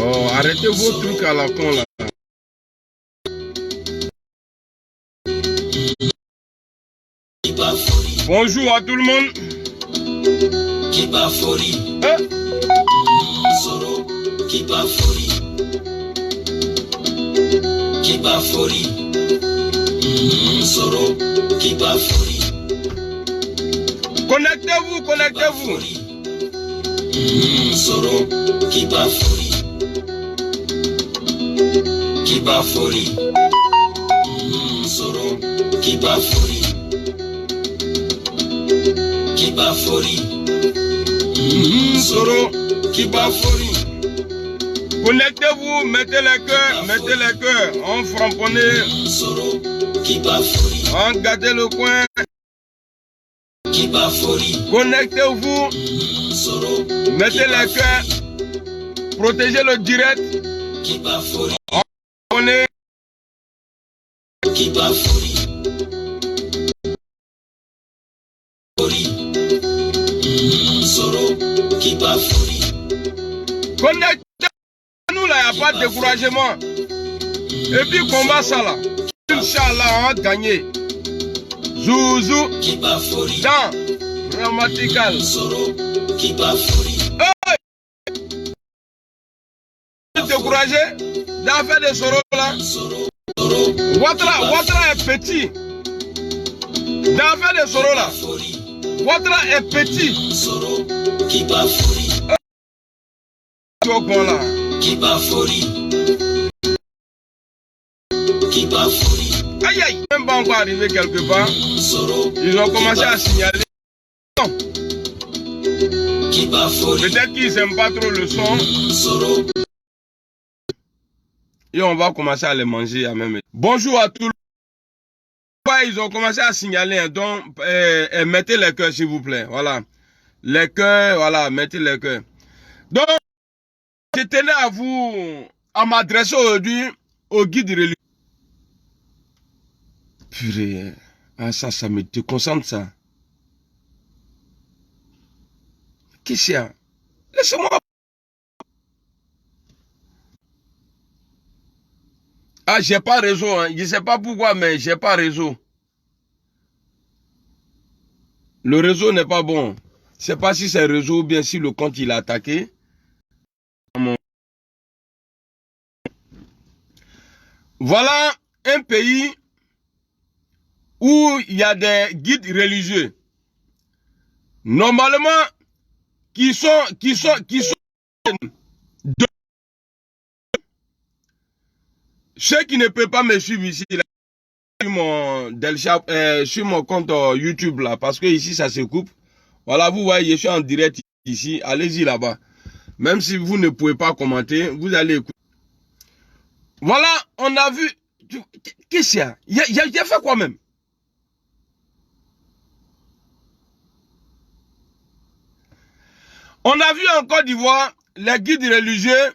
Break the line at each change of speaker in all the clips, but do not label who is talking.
Oh, arrêtez vos trucs à la con là. Bonjour à tout le monde. Connectez-vous, connectez-vous. Connectez-vous, mettez les cœurs, on framponne, on gâte le coin. Connectez-vous, mettez les cœurs, protégez le direct. On est connectez-nous là, il n'y a pas de découragement. Et puis combat ça là. Inch'Allah, on va gagner. Zouzou, dans, grammatical. Hey! Découragé, dans faire des soros là. Ouattara est petit. Dans faire des soros là. Ouattara est petit. Bon là. Aïe aïe, même pas encore arrivé quelque part. Ils ont commencé à signaler. Peut-être qu'ils n'aiment pas trop le son. Et on va commencer à les manger à même. Bonjour à tout le monde. Ils ont commencé à signaler. Donc, mettez les cœurs s'il vous plaît. Voilà. Les cœurs, voilà, mettez les cœurs. Donc, je tenais à m'adresser aujourd'hui au guide religieux. Purée, ah, ça me déconcentre ça. Qu'est-ce qu'il y a? Laissez-moi. Ah, j'ai pas réseau, hein. Je sais pas pourquoi, mais j'ai pas réseau. Le réseau n'est pas bon. Je sais pas si c'est le réseau ou bien si le compte il a attaqué. Voilà un pays où il y a des guides religieux. Normalement, qui sont ceux qui ne peuvent pas me suivre ici, là, sur mon compte YouTube, là, parce que ici, ça se coupe. Voilà, vous voyez, je suis en direct ici. Allez-y là-bas. Même si vous ne pouvez pas commenter, vous allez écouter. Voilà, on a vu. Qu'est-ce qu'il y a? Il a fait quoi même? On a vu en Côte d'Ivoire, les guides religieux,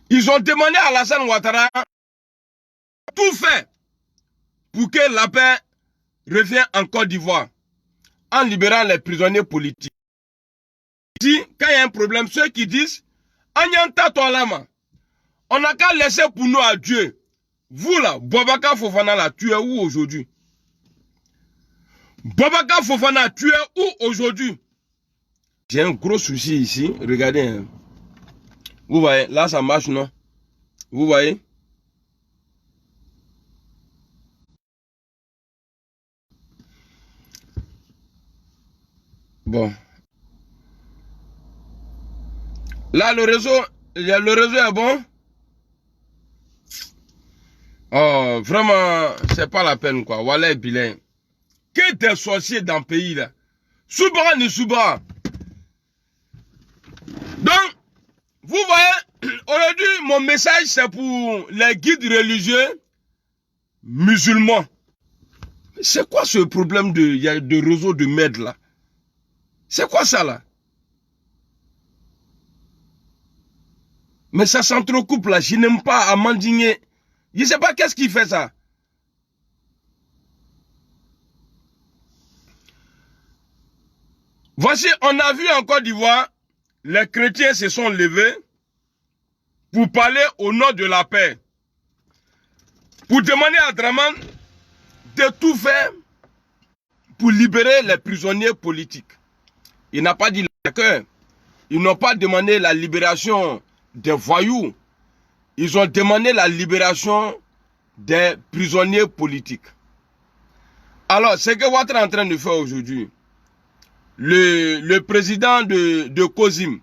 ils ont demandé à Alassane Ouattara tout fait pour que la paix revienne en Côte d'Ivoire en libérant les prisonniers politiques. Si, quand il y a un problème, ceux qui disent on n'a qu'à laisser pour nous à Dieu. Vous là, Boubacar Fofana l'a tué où aujourd'hui? Boubacar Fofana tué où aujourd'hui? J'ai un gros souci ici, regardez. Hein. Vous voyez, là ça marche, non? Vous voyez? Bon. Là, le réseau est bon. Oh, vraiment, c'est pas la peine, quoi. Voilà, bilan. Que des sorciers dans le pays, là. Soubra ni Soubra. Donc, vous voyez, aujourd'hui, mon message, c'est pour les guides religieux musulmans. C'est quoi ce problème de réseau de merde, là? C'est quoi ça, là? Mais ça s'entrecoupe, là. Je n'aime pas à m'indigner. Je ne sais pas qu'est-ce qui fait ça. Voici, on a vu en Côte d'Ivoire les chrétiens se sont levés pour parler au nom de la paix, pour demander à Draman de tout faire pour libérer les prisonniers politiques. Il n'a pas dit le cœur. Ils n'ont pas demandé la libération des voyous. Ils ont demandé la libération des prisonniers politiques. Alors, ce que Ouattara est en train de faire aujourd'hui, le président de COSIM,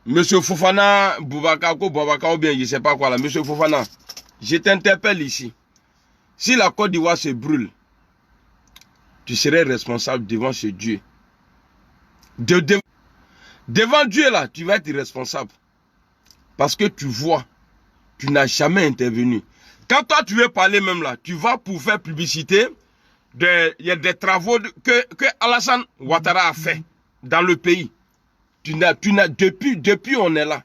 M. Fofana Boubakako, ou bien je ne sais pas quoi là, M. Fofana, je t'interpelle ici. Si la Côte d'Ivoire se brûle, tu serais responsable devant ce Dieu. Devant Dieu là, tu vas être responsable. Parce que tu vois, tu n'as jamais intervenu. Quand toi tu veux parler même là, tu vas pour faire publicité. Il y a des travaux que Alassane Ouattara a fait dans le pays. Depuis on est là.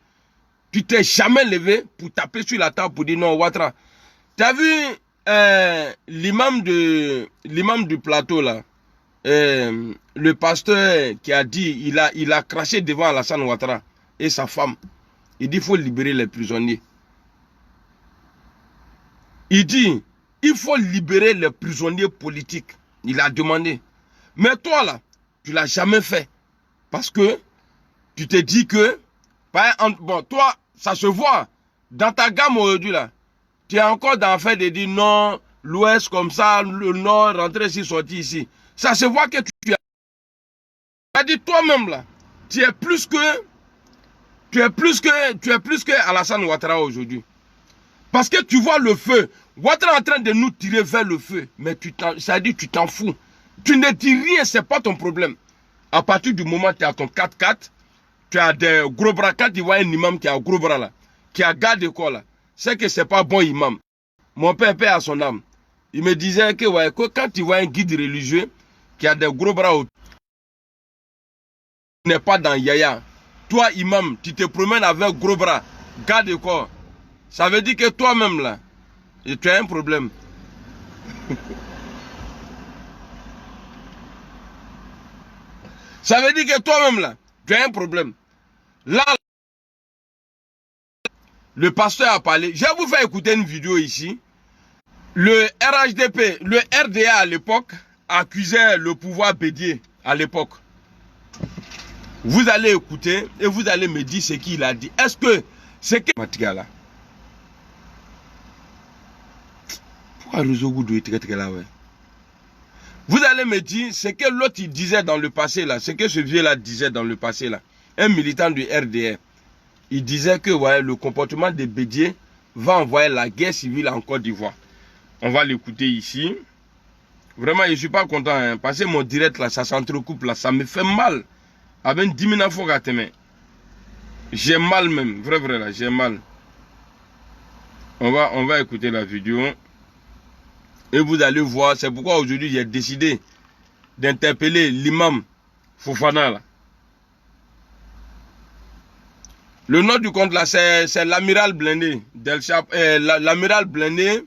Tu t'es jamais levé pour taper sur la table pour dire non Ouattara. Tu as vu l'imam du plateau là, le pasteur qui a dit, il a craché devant Alassane Ouattara et sa femme. Il dit il faut libérer les prisonniers. Il dit il faut libérer les prisonniers politiques. Il a demandé. Mais toi là, tu ne l'as jamais fait. Parce que tu te dis que, bon, toi, ça se voit. Dans ta gamme aujourd'hui là, tu es encore dans le fait de dire non, l'ouest comme ça, le nord, rentrer ici, sortir ici. Ça se voit que tu as dit toi-même là, tu es plus que Alassane Ouattara aujourd'hui. Parce que tu vois le feu. Ouattara est en train de nous tirer vers le feu. Mais ça veut dire tu t'en fous. Tu ne dis rien, ce n'est pas ton problème. À partir du moment où tu as ton 4x4, tu as des gros bras. Quand tu vois un imam qui a un gros bras là, qui a gardé quoi là, c'est que ce n'est pas bon imam. Mon père a son âme. Il me disait que, ouais, que quand tu vois un guide religieux qui a des gros bras autour, tu n'es pas dans Yaya. Toi imam, tu te promènes avec gros bras, garde quoi. Ça veut dire que toi-même là, tu as un problème. Ça veut dire que toi-même là, tu as un problème. Là, le pasteur a parlé. Je vais vous faire écouter une vidéo ici. Le RHDP, le RDA à l'époque, accusait le pouvoir Bédié à l'époque. Vous allez écouter et vous allez me dire ce qu'il a dit. Est-ce que c'est que... Pourquoi Rozougou doit être là, ouais? Vous allez me dire ce que l'autre disait dans le passé là, ce que ce vieux là disait dans le passé là. Un militant du RDR. Il disait que ouais, le comportement de Bédié va envoyer la guerre civile en Côte d'Ivoire. On va l'écouter ici. Vraiment, je ne suis pas content. Hein, parce que mon direct là, ça s'entrecoupe là, ça me fait mal. Avec 10 000 fois à tes j'ai mal même, vrai là, j'ai mal. On va écouter la vidéo. Et vous allez voir, c'est pourquoi aujourd'hui j'ai décidé d'interpeller l'imam Fofana là. Le nom du compte là, c'est l'amiral blindé. L'amiral blindé.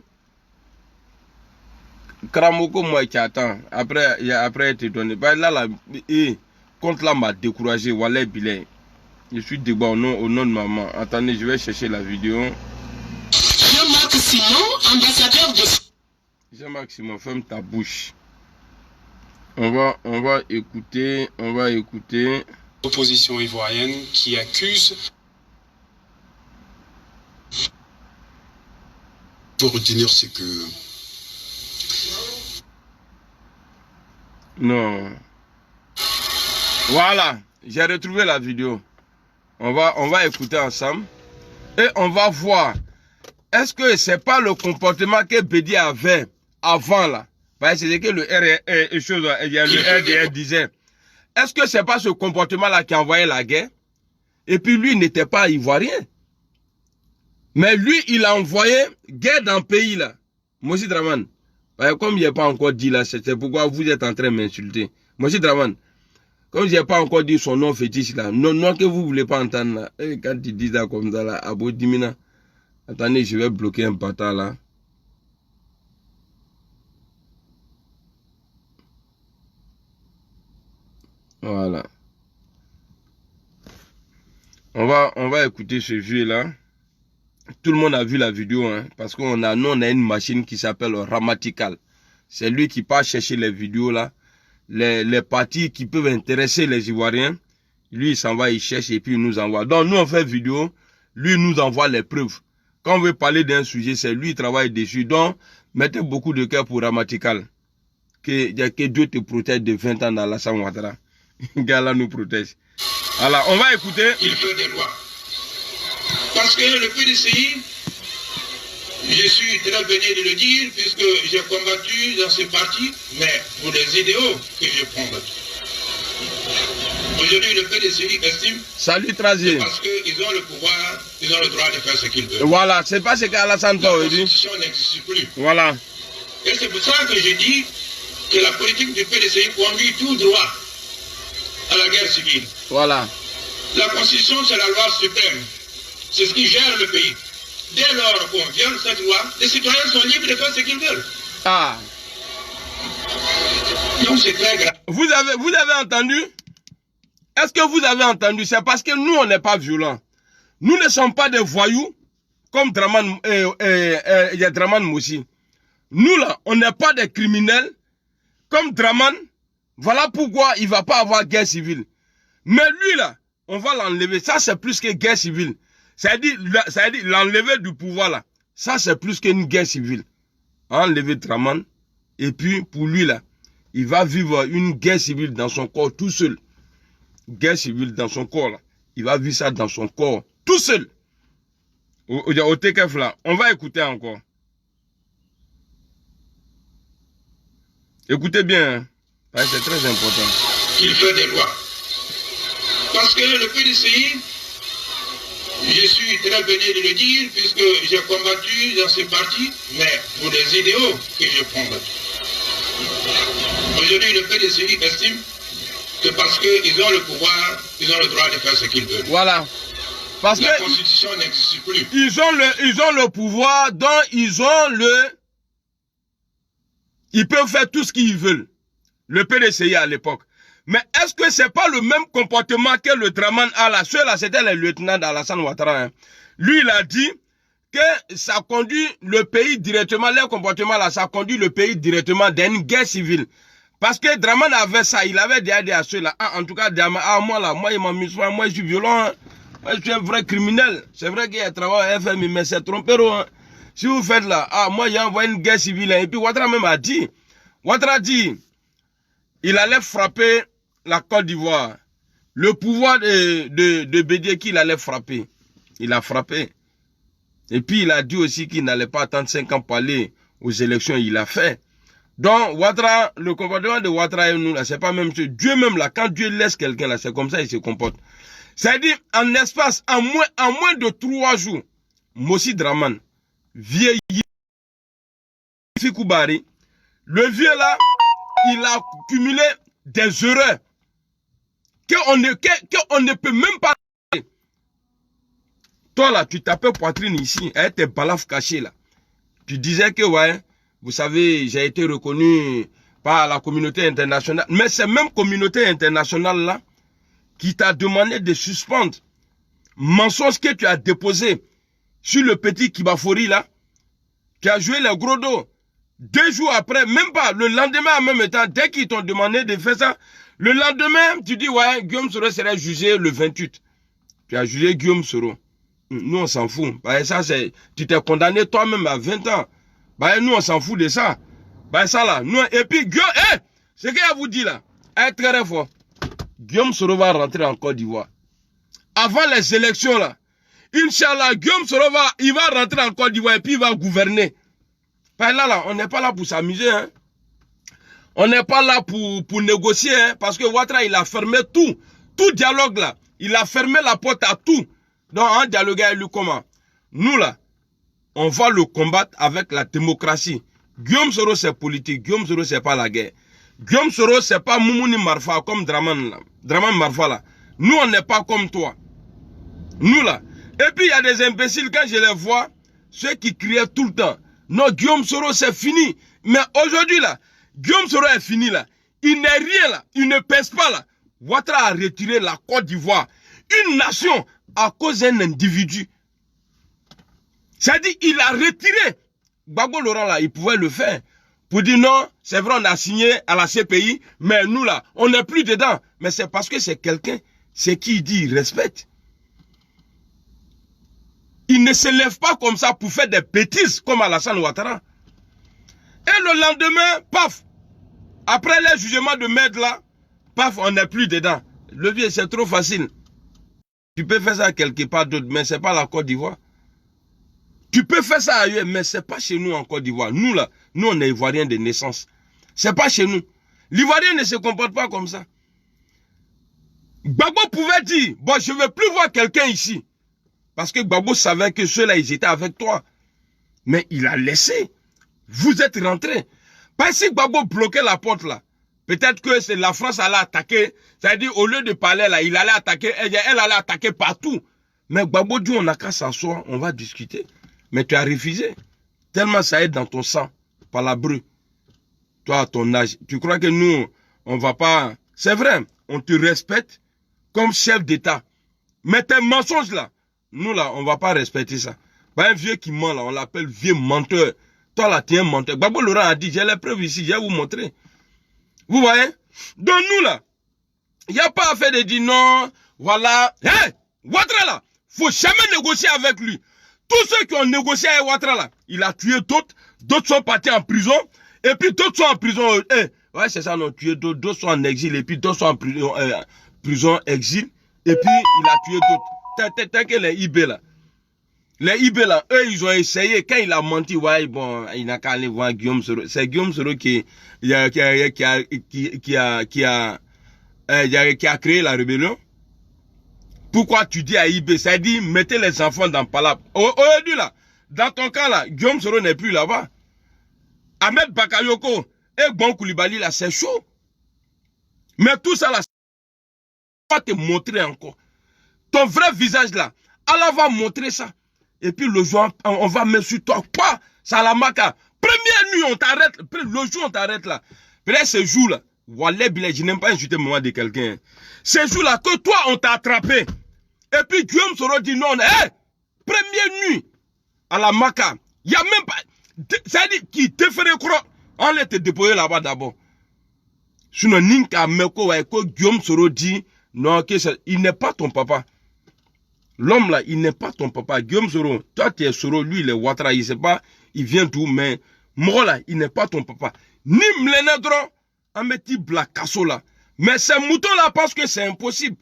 Kramoko moi qui attend. Après il te donné. Bah, là, compte là m'a découragé. Wallah bilay. Je suis debout au nom de maman. Attendez, je vais chercher la vidéo.
Jean-Marc Simon, ambassadeur de...
Jean-Marc Simon, ferme ta bouche. On va écouter.
L'opposition ivoirienne qui accuse...
Il faut retenir ce que...
Non. Voilà, j'ai retrouvé la vidéo. On va écouter ensemble. Et on va voir. Est-ce que c'est pas le comportement que Bédié avait avant là? Parce que c'est que le RDR disait. Est-ce que c'est pas ce comportement là qui envoyait la guerre? Et puis lui n'était pas ivoirien. Mais lui, il a envoyé guerre dans le pays là. Mossi Draman. Comme il n'est pas encore dit là, c'est pourquoi vous êtes en train de m'insulter. Mossi Draman. Comme je n'ai pas encore dit son nom fétiche là, non que vous ne voulez pas entendre là. Et quand il dit ça comme ça là, Abo Dimina. Attendez, je vais bloquer un bâtard là. Voilà. On va écouter ce vieux-là. Tout le monde a vu la vidéo, hein, parce qu'on nous, on a une machine qui s'appelle Ramatical. C'est lui qui part chercher les vidéos là. Les parties qui peuvent intéresser les Ivoiriens. Lui, il s'en va, il cherche et puis il nous envoie. Donc, nous, on fait vidéo. Lui, il nous envoie les preuves. Quand on veut parler d'un sujet, c'est lui qui travaille dessus. Donc, mettez beaucoup de cœur pour Ramatical. Que Dieu te protège de 20 ans dans Alassane Ouattara. Gars-là nous protège. Alors, on va écouter.
Il fait des lois. Parce que le PDCI, je suis très venu de le dire, puisque j'ai combattu dans ce parti, mais pour les idéaux que j'ai combattu. Aujourd'hui, le PDCI estime.
Salut Trazier.
Parce qu'ils ont le pouvoir, ils ont le droit de faire ce qu'ils veulent.
Voilà, c'est pas ce qu'Alassane dit.
La constitution n'existe plus.
Voilà.
Et c'est pour ça que je dis que la politique du PDCI conduit tout droit à la guerre civile.
Voilà.
La constitution, c'est la loi suprême. C'est ce qui gère le pays. Dès lors qu'on viole cette loi, les citoyens sont libres de faire ce qu'ils veulent.
Ah.
Donc c'est très grave.
Vous avez entendu? Est-ce que vous avez entendu? C'est parce que nous, on n'est pas violents. Nous ne sommes pas des voyous comme Draman Moussi. Nous, là, on n'est pas des criminels comme Draman. Voilà pourquoi il ne va pas avoir guerre civile. Mais lui, là, on va l'enlever. Ça, c'est plus que guerre civile. C'est-à-dire l'enlever du pouvoir, là. Ça, c'est plus qu'une guerre civile. Enlever Draman. Et puis, pour lui, là, il va vivre une guerre civile dans son corps tout seul. Guerre civile dans son corps, là. Il va vivre ça dans son corps tout seul. Au TKF, là. On va écouter encore. Écoutez bien. Hein. Ouais, c'est très important.
Il fait des lois. Parce que le PDCI, je suis très venu de le dire, puisque j'ai combattu dans ce parti, mais pour les idéaux que j'ai combattus. Aujourd'hui, le PDCI estime que parce qu'ils ont le pouvoir, ils ont le droit de faire ce qu'ils veulent.
Voilà. Parce
la
que
constitution n'existe plus.
Ils ont le pouvoir, donc ils peuvent faire tout ce qu'ils veulent. Le PDCI à l'époque. Mais est-ce que c'est pas le même comportement que le Draman a là? Ceux-là, c'était le lieutenant d'Alassane Ouattara. Hein. Lui, il a dit que ça conduit le pays directement, leur comportement là, ça conduit le pays directement dans une guerre civile. Parce que Draman avait ça, il avait dit à ceux-là, ah, en tout cas, moi là, moi, il m'a mis soin, moi je suis violent, hein. Moi je suis un vrai criminel. C'est vrai qu'il y a un travail à FMI, mais c'est trompé. Hein. Si vous faites là, ah, moi j'ai envoyé une guerre civile. Hein. Et puis Ouattara même a dit, il allait frapper la Côte d'Ivoire. Le pouvoir de Bédiéki, il allait frapper. Il a frappé. Et puis il a dit aussi qu'il n'allait pas attendre 5 ans pour aller aux élections. Il a fait. Donc Ouattara, le comportement de Ouattara et nous là, c'est pas même chose. Dieu même là, quand Dieu laisse quelqu'un là, c'est comme ça il se comporte. C'est-à-dire, en espace, en moins de 3 jours, Moussi Draman, vieilli, Fikoubari, le vieux là, il a cumulé des erreurs qu'on ne peut même pas. Toi là, tu tapais poitrine ici, avec tes balafres cachés là. Tu disais que, ouais, vous savez, j'ai été reconnu par la communauté internationale. Mais cette même communauté internationale là, qui t'a demandé de suspendre mensonge que tu as déposé sur le petit Kibafori là, tu as joué les gros dos. 2 jours après, même pas, le lendemain en même temps, dès qu'ils t'ont demandé de faire ça, le lendemain, tu dis, ouais, Guillaume Soro serait jugé le 28. Tu as jugé Guillaume Soro. Nous, on s'en fout. Bah, ça, c'est, tu t'es condamné toi-même à 20 ans. Bah, nous, on s'en fout de ça. Bah, ça là, nous, et puis, Guillaume, ce qu'il a vous dit là, est très fort. Guillaume Soro va rentrer en Côte d'Ivoire. Avant les élections là, Inch'Allah, Guillaume Soro il va rentrer en Côte d'Ivoire et puis il va gouverner. Là, on n'est pas là pour s'amuser. Hein. On n'est pas là pour négocier. Hein, parce que Ouattara, il a fermé tout. Tout dialogue là. Il a fermé la porte à tout. Donc, en dialogue avec lui comment? Nous là, on va le combattre avec la démocratie. Guillaume Soro, c'est politique. Guillaume Soro, c'est pas la guerre. Guillaume Soro, c'est pas Moumouni Marfa comme Draman là. Draman Marfa là. Nous, on n'est pas comme toi. Nous là. Et puis, il y a des imbéciles, quand je les vois, ceux qui criaient tout le temps. Non, Guillaume Soro, c'est fini. Mais aujourd'hui là, Guillaume Soro est fini là. Il n'est rien là. Il ne pèse pas là. Ouattara a retiré la Côte d'Ivoire. Une nation à cause d'un individu. C'est-à-dire, il a retiré. Gbagbo Laurent, là, il pouvait le faire. Pour dire non, c'est vrai, on a signé à la CPI, mais nous, là, on n'est plus dedans. Mais c'est parce que c'est quelqu'un, c'est qui il dit, il respecte. Il ne se lève pas comme ça pour faire des bêtises comme Alassane Ouattara. Et le lendemain, paf, après les jugements de maître là, paf, on n'est plus dedans. Le vieux, c'est trop facile. Tu peux faire ça quelque part d'autre, mais ce n'est pas la Côte d'Ivoire. Tu peux faire ça ailleurs, mais ce n'est pas chez nous en Côte d'Ivoire. Nous là, nous on est Ivoiriens de naissance. Ce n'est pas chez nous. L'Ivoirien ne se comporte pas comme ça. Gbagbo pouvait dire, bon, je ne veux plus voir quelqu'un ici. Parce que Gbagbo savait que ceux-là, ils étaient avec toi. Mais il a laissé. Vous êtes rentrés. Parce que si Gbagbo bloquait la porte là, peut-être que c'est la France allait attaquer. C'est-à-dire, au lieu de parler là, il allait attaquer, elle allait attaquer partout. Mais Gbagbo dit, on n'a qu'à s'asseoir, on va discuter. Mais tu as refusé. Tellement ça est dans ton sang, par la bru. Toi, à ton âge, tu crois que nous, on va pas... C'est vrai, on te respecte comme chef d'État. Mais tes mensonges là, nous là, on va pas respecter ça. Bah, un vieux qui ment là, on l'appelle vieux menteur. Toi là, tu es un menteur. Gbagbo Laurent a dit, j'ai les preuves ici, je vais vous montrer. Vous voyez? Donc nous là, il n'y a pas à faire de dire non, voilà. Hé, Ouattara là, faut jamais négocier avec lui. Tous ceux qui ont négocié avec Ouattara là, il a tué d'autres, d'autres sont partis en prison, et puis d'autres sont en prison. Ouais, c'est ça, non, tué d'autres, d'autres sont en exil, et puis d'autres sont en prison, exil, et puis il a tué d'autres. T'as que les IB là. Les IB là, eux, ils ont essayé, quand il a menti, ouais, bon, il n'a qu'à aller voir Guillaume Soro. C'est Guillaume Soro qui a créé la rébellion. Pourquoi tu dis à IB? Ça dit, mettez les enfants dans Palap. Aujourd'hui là, dans ton cas là, Guillaume Soro n'est plus là-bas. Ahmed Bakayoko et Bon Koulibaly là, c'est chaud. Mais tout ça là, va te montrer encore. Ton vrai visage là, Allah va montrer ça. Et puis le jour, on va mettre sur toi. Quoi? Salamaka. Première nuit, on t'arrête. Le jour, on t'arrête là. Peut-être ce jour là, Wallah Bilal, je n'aime pas insulter le moment de quelqu'un. Ce jour là, que toi, on t'a attrapé. Et puis Guillaume Soro dit non. Hey, première nuit, à la Maka. Il n'y a même pas. C'est-à-dire qu'il te ferait croire. On allait te déposer là-bas d'abord. Sinon, Ninka Meko, Guillaume Soro dit non, il n'est pas ton papa. L'homme là, il n'est pas ton papa. Guillaume Soro, toi tu es Soro, lui il est Ouattara, il ne sait pas, il vient d'où, mais moi là, il n'est pas ton papa. Ni Mlenedron, un petit blakasso là. Mais ces moutons là pensent que c'est impossible.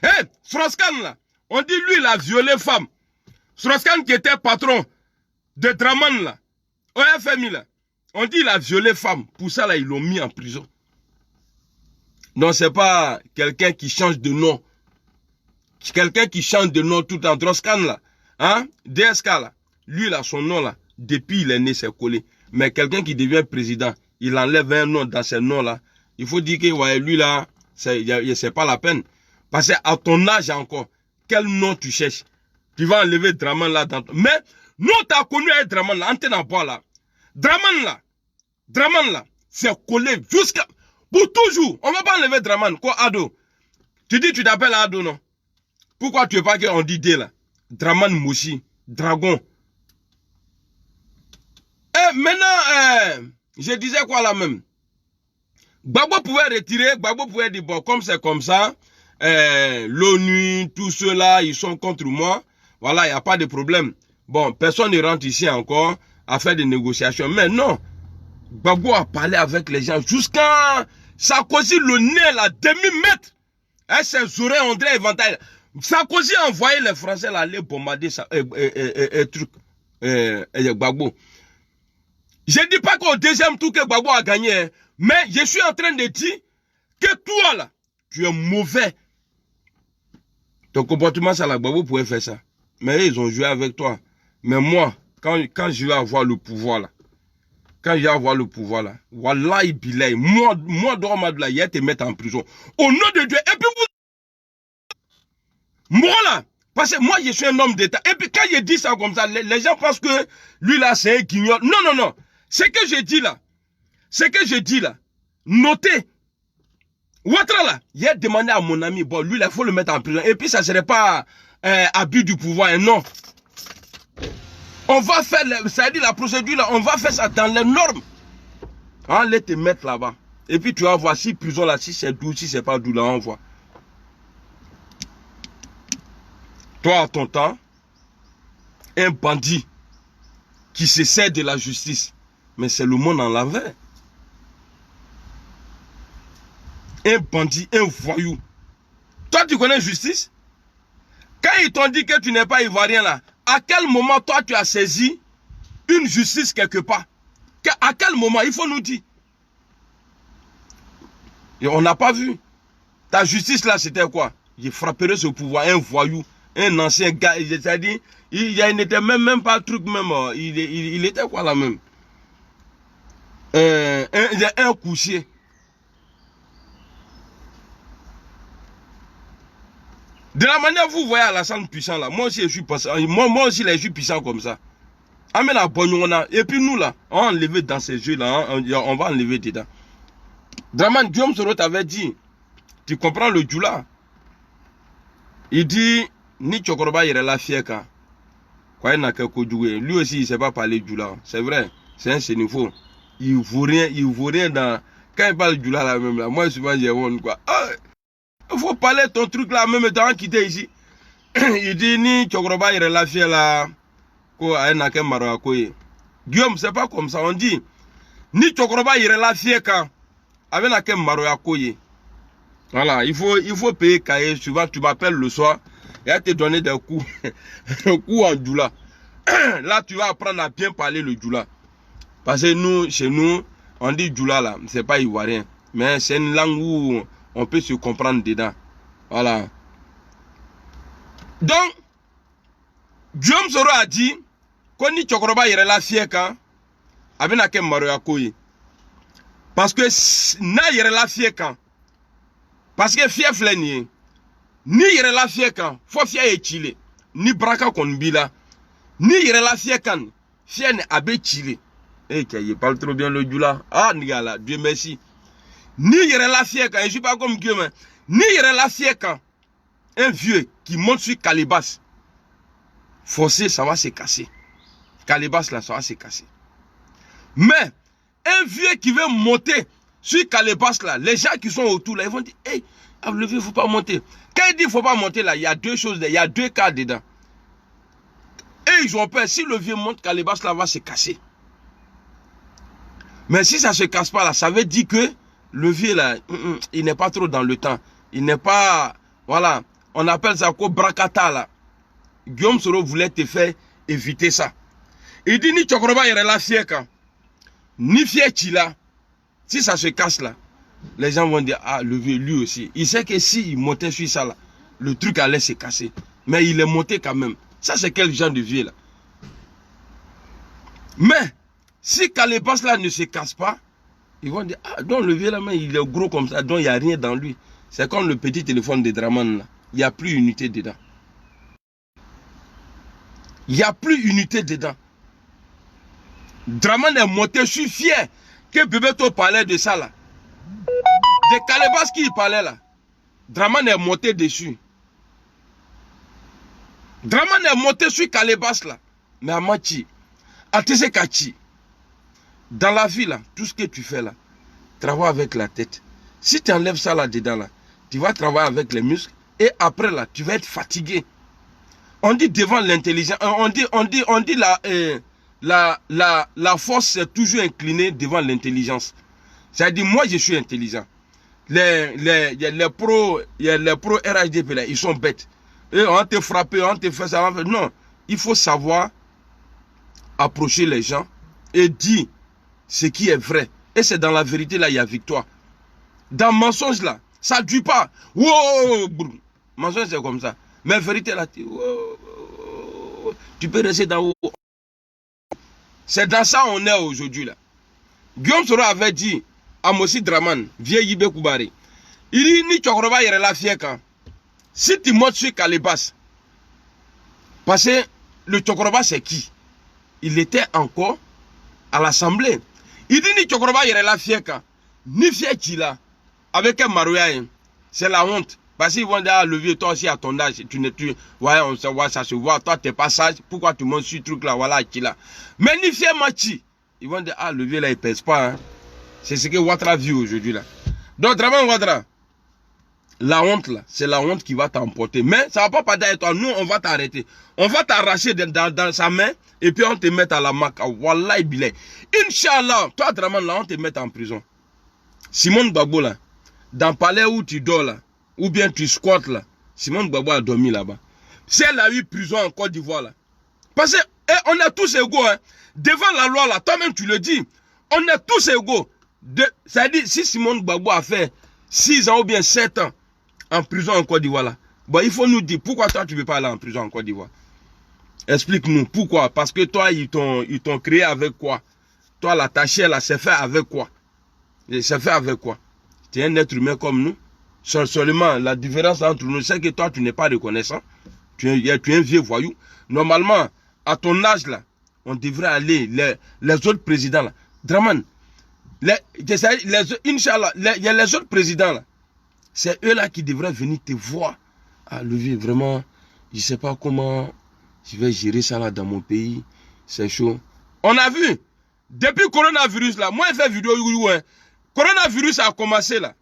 Hé, Strauss-Kahn là, on dit lui il a violé femme. Strauss-Kahn qui était patron de Draman là, au FMI là, on dit il a violé femme. Pour ça là, ils l'ont mis en prison. Donc c'est pas quelqu'un qui change de nom. Quelqu'un qui change de nom tout en Strauss-Kahn là, hein, DSK là, lui là, son nom là, depuis il est né, c'est collé. Mais quelqu'un qui devient président, il enlève un nom dans ce nom là, il faut dire que ouais, lui là, c'est pas la peine. Parce qu'à ton âge encore, quel nom tu cherches? Tu vas enlever Draman là dans ton... Mais nous on t'a connu avec Draman là, antenne en bois là. Draman là, c'est collé jusqu'à... Pour toujours, on va pas enlever Draman, quoi, Ado? Tu dis tu t'appelles Ado, non? Pourquoi tu veux pas qu'on dit D là? Draman Moussi, Dragon. Et maintenant, je disais quoi là même? Gbagbo pouvait retirer, Gbagbo pouvait dire, bon, comme c'est comme ça, l'ONU, tout ceux-là, ils sont contre moi. Voilà, il n'y a pas de problème. Bon, personne ne rentre ici encore à faire des négociations. Mais non, Gbagbo a parlé avec les gens jusqu'à Sarkozy, le nez là, demi-mètre. Et ses oreilles, on dirait éventail. Sarkozy a envoyé les Français là, aller bombarder ça, Gbagbo. Je ne dis pas qu'au deuxième tour que Gbagbo a gagné, hein, mais je suis en train de dire que toi là, tu es mauvais. Ton comportement, ça là, Gbagbo pouvait faire ça. Mais ils ont joué avec toi. Mais moi, quand je vais avoir le pouvoir là, Wallahi Bilay, moi, Dormadla, il va te mettre en prison. Au nom de Dieu, et puis vous... Moi là, parce que moi je suis un homme d'État. Et puis quand je dis ça comme ça, les gens pensent que lui là c'est un guignol. Non. Ce que je dis là, notez. Ouattara là, il a demandé à mon ami, bon lui là, il faut le mettre en prison. Et puis ça serait pas abus du pouvoir. Non. On va faire, ça dit la procédure là, on va faire ça dans les normes. Allez te mettre là-bas. Et puis tu vas voir si prison là, si c'est doux, si c'est pas doux là, on voit. Toi à ton temps, un bandit qui se sert de la justice, mais c'est le monde en l'envers. Un bandit, un voyou. Toi tu connais justice? Quand ils t'ont dit que tu n'es pas ivoirien là, à quel moment toi tu as saisi une justice quelque part? À quel moment? Il faut nous dire. Et on n'a pas vu. Ta justice là, c'était quoi? Il frapperait ce pouvoir, un voyou, un ancien gars. C'est-à-dire, il n'était même pas truc même. Il était quoi là même? Un couchier. De la manière vous voyez Alassane puissant là, moi aussi je suis puissant, moi aussi là, je suis puissant comme ça. Amène la bonne, et puis nous là, on va enlever dans ces jeux là, on va enlever dedans. Dramane Guillaume Soro t'avait dit, tu comprends le Djoula? Il dit, ni Chokoroba il est la fieka. Quoi il n'a que jouer. Lui aussi il ne sait pas parler Djoula. C'est vrai, c'est un sénifo. Il vaut rien dans. Quand il parle Djoula là même là, moi souvent j'ai honte quoi. Il faut parler ton truc là même temps quitter ici. Il dit ni Chokoroba il est la fieka là. Quoi il n'a que Marocaoye. Guillaume c'est pas comme ça, on dit. Ni Chokoroba il est la fieka. Avec la Marocaoye. Voilà, il faut payer cahier. Souvent, tu m'appelles le soir et à te donner des coups. Un coup en Djoula. Là, tu vas apprendre à bien parler le Djoula. Parce que nous, chez nous, on dit Djoula là, c'est pas ivoirien. Mais c'est une langue où on peut se comprendre dedans. Voilà. Donc, Guillaume Soro a dit qu'on dit Chokoroba il est la fieka. Avec la Marocaoye. Parce que na yere la fie kan. Parce que fie fleni. Ni yere la fie kan. Faut fie e chile. Ni braka kon bila. Ni yere la fie kan. Fie ne abe chile. Eh, il parle trop bien le Djoula. Ah, nigala, Dieu merci. Ni yere la fie kan. Je suis pas comme Dieu, mais. Ni yere la fie kan. Un vieux qui monte sur Calebas. Forcé, ça va se casser. Calebas là, ça va se casser. Mais. Un vieux qui veut monter sur Calebas là, les gens qui sont autour là, ils vont dire, hey, le vieux, il ne faut pas monter. Quand il dit qu'il ne faut pas monter là, il y a deux choses, il y a deux cas dedans. Et ils ont peur, si le vieux monte, Calebas là va se casser. Mais si ça ne se casse pas là, ça veut dire que le vieux là, il n'est pas trop dans le temps. Il n'est pas, voilà, on appelle ça quoi, bracata là. Guillaume Soro voulait te faire éviter ça. Il dit, ni Chokoroba il est la fieka. Ni Fiechila, si ça se casse là, les gens vont dire, ah, le vieux, lui aussi. Il sait que s'il montait sur ça là, le truc allait se casser. Mais il est monté quand même. Ça, c'est quel genre de vieux là? Mais, si Calebas là ne se casse pas, ils vont dire, ah, donc le vieux là, mais il est gros comme ça, donc il n'y a rien dans lui. C'est comme le petit téléphone de Dramane là. Il n'y a plus unité dedans. Il n'y a plus unité dedans. Dramane est monté, je suis fier que Bebeto parlait de ça là. De Calebas qui parlait là. Dramane est monté dessus. Dramane est monté sur Calebas là. Mais à Machi, à Tesekachi, dans la vie là, tout ce que tu fais là, travaille avec la tête. Si tu enlèves ça là dedans là, tu vas travailler avec les muscles et après là, tu vas être fatigué. On dit devant l'intelligence, on dit la force est toujours inclinée devant l'intelligence. C'est-à-dire, moi, je suis intelligent. Les pros RHDP, là, ils sont bêtes. Et on te frappe, on te fait ça. Non, il faut savoir approcher les gens et dire ce qui est vrai. Et c'est dans la vérité, là, il y a victoire. Dans le mensonge, là, ça ne dure pas. Wow, mensonge, c'est comme ça. Mais la vérité, là, tu peux rester dans haut. C'est dans ça on est aujourd'hui là. Guillaume Soro avait dit à Mossi Dramane, vieux Yibé Koubari, il dit ni Chokoroba yere la fieka. Si tu montes sur Calebas, parce que le Chokoroba c'est qui? Il était encore à l'Assemblée. Il dit ni Chokoroba yere la fieka, ni Fiechila, avec un Marouaïen. C'est la honte. Parce qu'ils vont dire, ah, le vieux, toi aussi à ton âge, ouais, on se voit, ça se voit, toi t'es pas sage, pourquoi tu montes sur ce truc là, voilà, qui là. Mais ni fier machi. Ils vont dire, ah, le vieux là, il pèse pas. Hein. C'est ce que Ouattara vit aujourd'hui là. Donc, Draman Ouattara, la honte là, c'est la honte qui va t'emporter. Mais ça va pas partir avec toi. Nous, on va t'arrêter. On va t'arracher dans sa main et puis on te met à la maca. Wallahi bilay. Inch'Allah, toi, Draman là, on te met en prison. Simone Gbagbo là, dans le palais où tu dors là, ou bien tu squattes là, Simone Gbagbo a dormi là-bas. Si elle a eu prison en Côte d'Ivoire là. Parce que on est tous égaux. Hein. Devant la loi là, toi-même tu le dis. On est tous égaux. C'est-à-dire, si Simone Gbagbo a fait 6 ans ou bien 7 ans en prison en Côte d'Ivoire là, bon, il faut nous dire pourquoi toi tu ne veux pas aller en prison en Côte d'Ivoire. Explique-nous pourquoi. Parce que toi, ils t'ont créé avec quoi? Toi, la tâche là, c'est fait avec quoi? C'est fait avec quoi? Tu es un être humain comme nous. Seulement, la différence entre nous, c'est que toi, tu n'es pas reconnaissant. Tu es un vieux voyou. Normalement, à ton âge là, on devrait aller, les autres présidents là. Draman, Inch'Allah, il y a les autres présidents là. C'est eux là qui devraient venir te voir. Ah, le vieux, vraiment, je ne sais pas comment je vais gérer ça là dans mon pays. C'est chaud. On a vu, depuis le coronavirus là, moi j'ai fait vidéo, hein. Coronavirus a commencé là.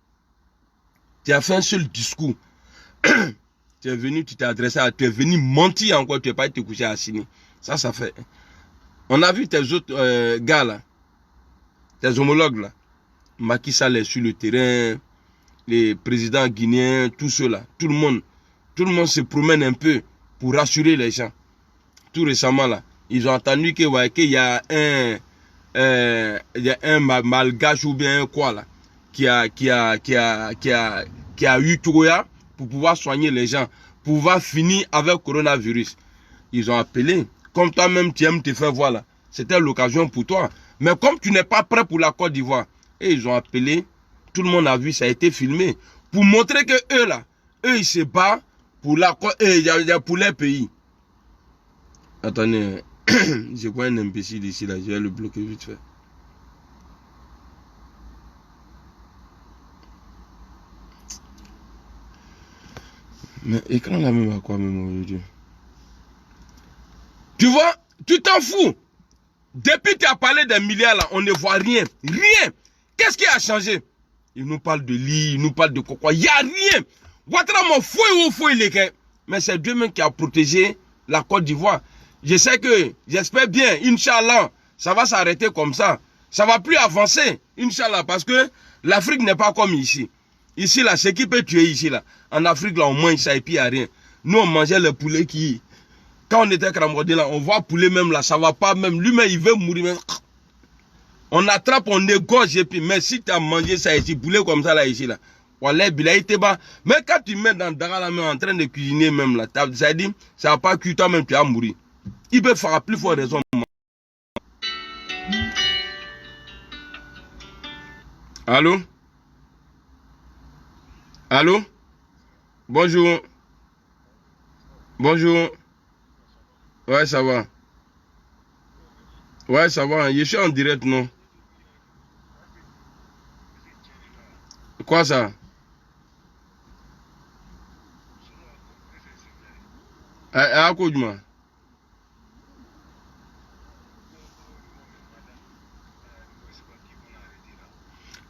Tu as fait un seul discours. Tu es venu, tu t'es adressé à... Tu es venu mentir encore, tu n'es pas été couché à Sini. Ça fait... On a vu tes autres gars là, tes homologues là. Macky Sall est sur le terrain, les présidents guinéens, tous ceux là. Tout le monde se promène un peu pour rassurer les gens. Tout récemment là, ils ont entendu qu'il y a un malgache ou bien un quoi là, qui a eu Touya pour pouvoir soigner les gens, pour pouvoir finir avec le coronavirus. Ils ont appelé, comme toi-même tu aimes te faire voir là, c'était l'occasion pour toi. Mais comme tu n'es pas prêt pour la Côte d'Ivoire, et ils ont appelé, tout le monde a vu, ça a été filmé, pour montrer que eux là, eux ils se battent pour la Côte, pour leur pays. Attendez, je vois un imbécile ici là, je vais le bloquer vite fait. Mais écran là même à quoi même aujourd'hui? Tu vois, tu t'en fous. Depuis que tu as parlé des milliards là, on ne voit rien. Rien. Qu'est-ce qui a changé? Il nous parle de lit, il nous parle de quoi. Il n'y a rien. Ouattara m'a fouillé il est. Mais c'est Dieu même qui a protégé la Côte d'Ivoire. Je sais que, j'espère bien, Inch'Allah, ça va s'arrêter comme ça. Ça ne va plus avancer, Inch'Allah, parce que l'Afrique n'est pas comme ici. Ici, là, ce qui peut tuer ici, là. En Afrique, là, on mange ça et puis il n'y a rien. Nous, on mangeait le poulet qui... Quand on était cramodé, là, on voit poulet même, là, ça ne va pas même. Lui-même, il veut mourir. Même. On attrape, on égorge et puis... Mais si tu as mangé ça ici, poulet comme ça, là, ici, là. Voilà, mais quand tu mets dans Dakar, là, même, en train de cuisiner même, là, ça dit, ça va pas cuire, toi-même, tu vas mourir. Il peut faire plus fort raison. Allô? Allô? Bonjour. Bonjour. Ouais, ça va. Ouais, ça va. Je suis en direct, non? Quoi ça? À quoi du moins?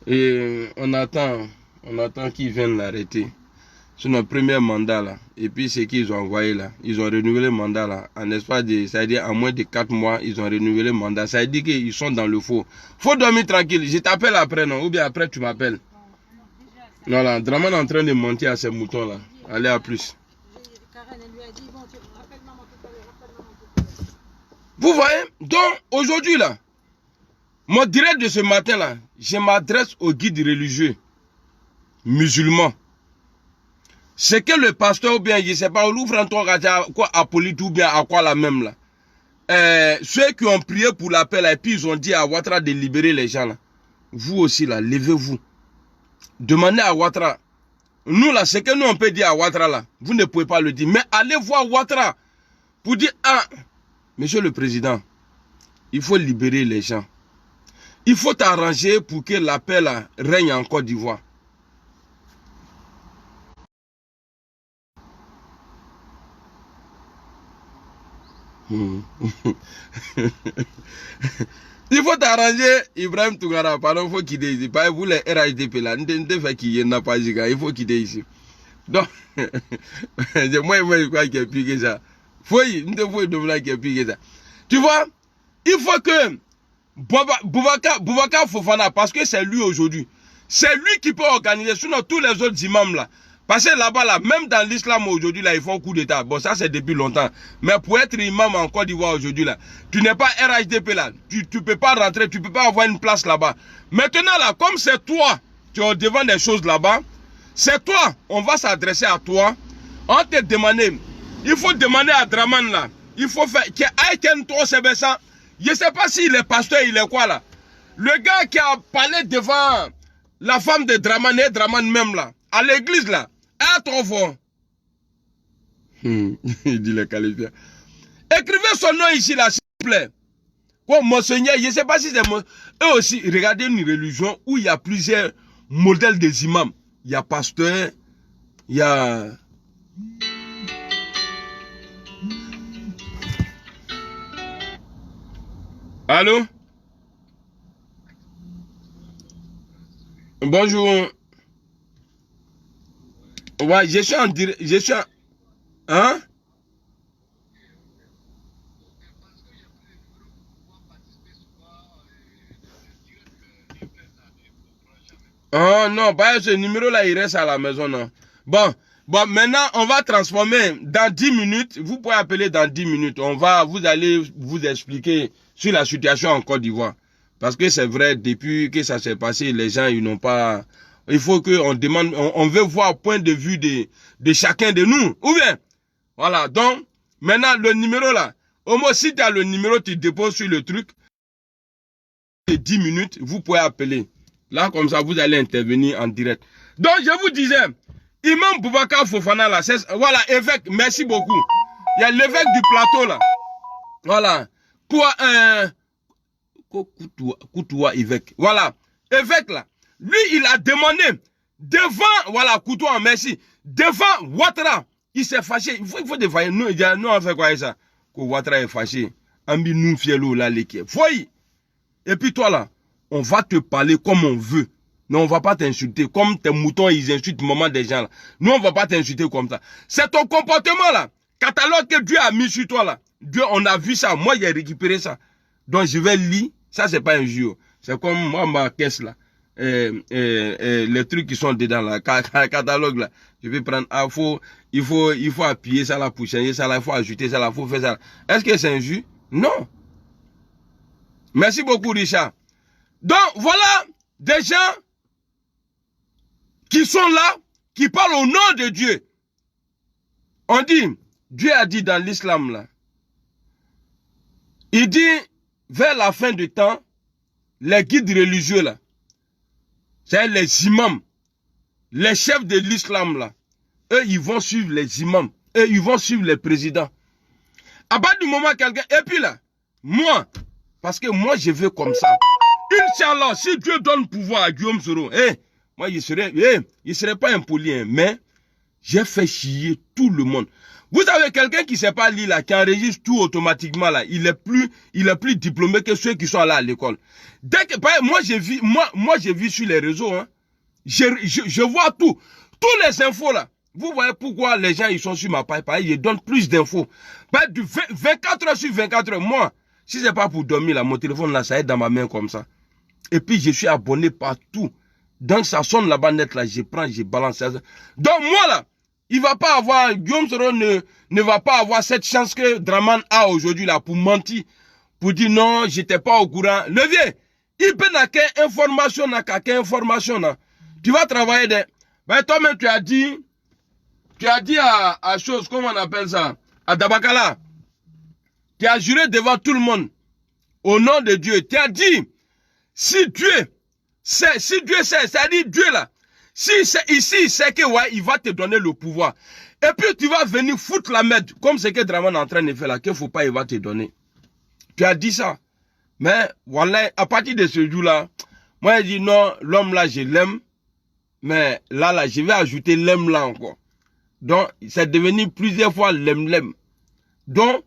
Et on attend qu'ils viennent l'arrêter. C'est notre premier mandat là. Et puis c'est qu'ils ont envoyé là. Ils ont renouvelé le mandat là. En espace de, c'est-à-dire en moins de 4 mois, ils ont renouvelé le mandat. Ça veut dire qu'ils sont dans le faux. Faut dormir tranquille. Je t'appelle après, non? Ou bien après tu m'appelles. Non là, Draman est en train de mentir à ces moutons là. Allez, à plus. Vous voyez? Donc aujourd'hui là, mon direct de ce matin là, je m'adresse aux guides religieux musulmans. C'est que le pasteur ou bien, je ne sais pas, quoi Apolite ou bien à quoi la même là. Ceux qui ont prié pour l'appel et puis ils ont dit à Ouattara de libérer les gens là. Vous aussi là, levez-vous. Demandez à Ouattara. Nous là, ce que nous on peut dire à Ouattara là, vous ne pouvez pas le dire. Mais allez voir Ouattara pour dire, ah, monsieur le président, il faut libérer les gens. Il faut t'arranger pour que l'appel règne en Côte d'Ivoire. Il faut t'arranger, Ibrahim Tougara, pardon, il faut quitter ici. Pas vous les RHDP là, ne fait qu'il n'a pas giga, il faut quitter ici. Donc, moi, je crois qu'il y a plus que ça. Tu vois, il faut que Boubacar Fofana, parce que c'est lui aujourd'hui, c'est lui qui peut organiser, sinon tous les autres imams là. Parce que là-bas, là, même dans l'islam aujourd'hui, là, ils font coup d'état. Bon, ça, c'est depuis longtemps. Mais pour être imam en Côte d'Ivoire aujourd'hui, là, tu n'es pas RHDP, là. Tu peux pas rentrer, tu peux pas avoir une place là-bas. Maintenant, là, comme c'est toi, tu es au devant des choses là-bas, c'est toi, on va s'adresser à toi. On te demande, il faut demander à Draman, là. Il faut faire, je ne sais pas s'il est pasteur, il est quoi, là. Le gars qui a parlé devant la femme de Draman, et Draman même, là, à l'église, là. À ton fond. Il dit le calife. Écrivez son nom ici, là, s'il vous plaît. Comme Monseigneur, je ne sais pas si c'est Monseigneur. Eux aussi, regardez une religion où il y a plusieurs modèles des imams. Il y a pasteur, il y a... Allô? Bonjour. Ouais, je suis en direct. Je suis en... Hein? Oh non, pas ce numéro-là, il reste à la maison, non. Bon, maintenant, on va transformer dans 10 minutes. Vous pouvez appeler dans 10 minutes. Vous allez vous expliquer sur la situation en Côte d'Ivoire. Parce que c'est vrai, depuis que ça s'est passé, les gens, ils n'ont pas... Il faut qu'on demande, on veut voir le point de vue de chacun de nous. Ou bien, voilà. Donc, maintenant, le numéro là. Au moins, si tu as le numéro, tu déposes sur le truc. 10 minutes, vous pouvez appeler. Là, comme ça, vous allez intervenir en direct. Donc, je vous disais, Imam Boubacar Fofana là, voilà, évêque, merci beaucoup. Il y a l'évêque du plateau là. Voilà. Koutoua évêque. Voilà. Évêque là. Lui, il a demandé devant, voilà, Koutoua, merci, devant Ouattara, il s'est fâché. Il faut défailler. Nous, on fait quoi ça? Que Ouattara est fâché. Ambi nous fielou là, l'équipe. Voyez. Et puis toi là, on va te parler comme on veut. Non, on va pas t'insulter. Comme tes moutons, ils insultent le moment des gens là. Nous, on va pas t'insulter comme ça. C'est ton comportement là. Catalogue que Dieu a mis sur toi là. Dieu, on a vu ça. Moi, j'ai récupéré ça. Donc, je vais lire. Ça, c'est pas un jeu. C'est comme moi, ma caisse là. Les trucs qui sont dedans là, catalogue là, je vais prendre, il faut appuyer ça là pour changer ça là, il faut ajouter ça là, il faut faire ça là. Est-ce que c'est un jus? Non. Merci beaucoup Richard. Donc voilà des gens qui sont là, qui parlent au nom de Dieu. On dit, Dieu a dit dans l'islam là, il dit vers la fin du temps, les guides religieux là, c'est les imams, les chefs de l'islam là. Eux, ils vont suivre les imams. Eux, ils vont suivre les présidents. À partir du moment quelqu'un... Et puis là, moi, parce que moi, je veux comme ça. Inch'Allah, si Dieu donne pouvoir à Guillaume Soro, moi, il serait pas impoli, hein, mais j'ai fait chier tout le monde. Vous avez quelqu'un qui ne sait pas lire là, qui enregistre tout automatiquement là. Il est plus diplômé que ceux qui sont là à l'école. Dès que, moi j'ai vu sur les réseaux, hein. Je vois tout. Tous les infos là. Vous voyez pourquoi les gens ils sont sur ma page. Ils donnent plus d'infos. 24 heures sur 24 heures. Moi, si c'est pas pour dormir là, mon téléphone là, ça est dans ma main comme ça. Et puis je suis abonné partout. Donc ça sonne là-bas net là, je prends, je balance ça. Donc moi là, il va pas avoir, Guillaume Soro ne va pas avoir cette chance que Draman a aujourd'hui là pour mentir, pour dire non, j'étais pas au courant. Le vieux, il peut n'a qu'une information, Tu vas travailler de... Ben toi-même tu as dit à chose, comment on appelle ça, à Dabakala, tu as juré devant tout le monde, au nom de Dieu, tu as dit, si Dieu sait, c'est-à-dire Dieu là, si c'est ici, c'est que ouais, il va te donner le pouvoir. Et puis tu vas venir foutre la merde, comme ce que Draman est en train de faire là, qu'il ne faut pas, il va te donner. Tu as dit ça. Mais voilà, à partir de ce jour-là, moi je dis non, l'homme là, je l'aime. Mais là, je vais ajouter l'aime là encore. Donc, c'est devenu plusieurs fois l'aime. Donc,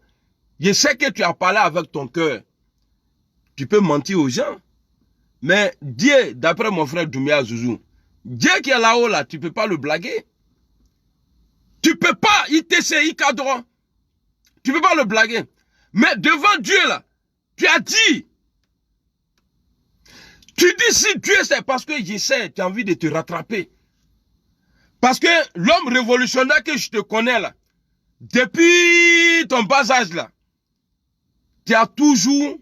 Je sais que tu as parlé avec ton cœur. Tu peux mentir aux gens. Mais Dieu, d'après mon frère Doumbia Zouzou, Dieu qui est là-haut, là, tu ne peux pas le blaguer. Tu ne peux pas, il t'essaie, il cadre. Tu ne peux pas le blaguer. Mais devant Dieu, là, tu as dit. Tu dis si Dieu c'est parce que j'essaie, tu as envie de te rattraper. Parce que l'homme révolutionnaire que je te connais, là, depuis ton bas âge, là, tu as toujours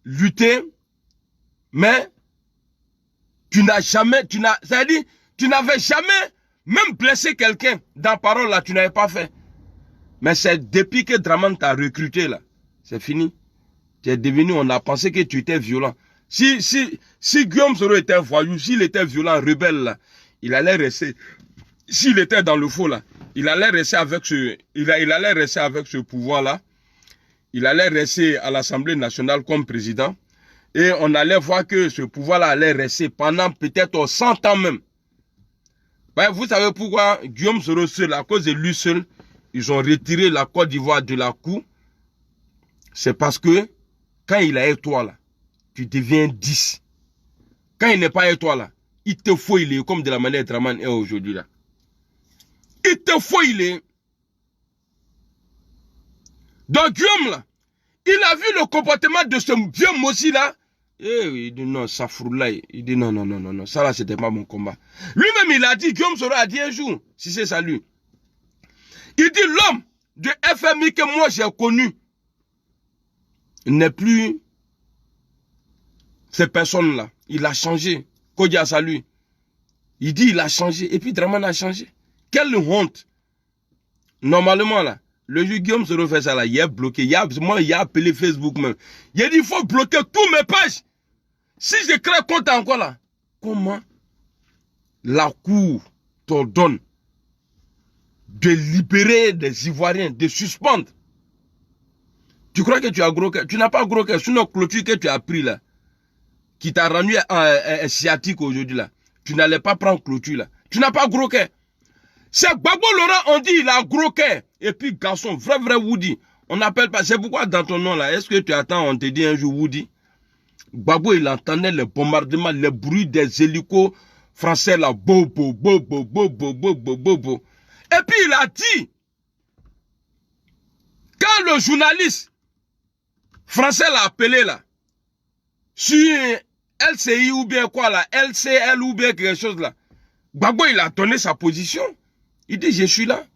lutté, mais tu n'as jamais, c'est-à-dire, tu n'avais jamais même blessé quelqu'un dans parole là, tu n'avais pas fait. Mais c'est depuis que Draman t'a recruté là, c'est fini. Tu es devenu, on a pensé que tu étais violent. Si Guillaume Soro était voyou, s'il était violent, rebelle là, il allait rester, s'il était dans le faux là, il allait rester avec il allait rester avec ce pouvoir là. Il allait rester à l'Assemblée nationale comme président. Et on allait voir que ce pouvoir-là allait rester pendant peut-être 100 ans même. Ouais, vous savez pourquoi Guillaume Soro seul, à cause de lui seul, ils ont retiré la Côte d'Ivoire de la cour. C'est parce que quand il est avec toi là, tu deviens 10. Quand il n'est pas avec toi là, il te faut il est comme de la manière Draman est aujourd'hui là. Il te faut il est. Donc Guillaume là, il a vu le comportement de ce vieux Mossi là. Et il dit non, ça froula. Il dit non, ça là c'était pas mon combat. Lui-même il a dit, Guillaume Soro a dit un jour, si c'est ça lui. Il dit l'homme de FMI que moi j'ai connu n'est plus ces personnes-là. Il a changé. Kodia Salut. Il dit il a changé. Et puis Draman a changé. Quelle honte. Normalement là. Le jour Guillaume Soro fait ça là, il est bloqué. Moi, il a appelé Facebook même. Il a dit, il faut bloquer tous mes pages. Si je crée compte encore là, comment la cour t'ordonne de libérer des Ivoiriens, de suspendre? Tu crois que tu as gros cœur? Tu n'as pas gros cœur. Sur nos clôtures que tu as pris là, qui t'a rendu sciatique aujourd'hui là, tu n'allais pas prendre clôture là. Tu n'as pas gros cœur. C'est Gbagbo Laurent, on dit il a gros cœur. Et puis garçon, vrai Woody. On n'appelle pas. C'est pourquoi dans ton nom là, est-ce que tu attends, on te dit un jour Woody? Gbagbo il entendait les bombardements, les bruits des hélicos français là. Bo. Et puis il a dit, quand le journaliste français l'a appelé là, sur LCI ou bien quoi là, LCL ou bien quelque chose là, Gbagbo il a donné sa position. Il dit, je suis là.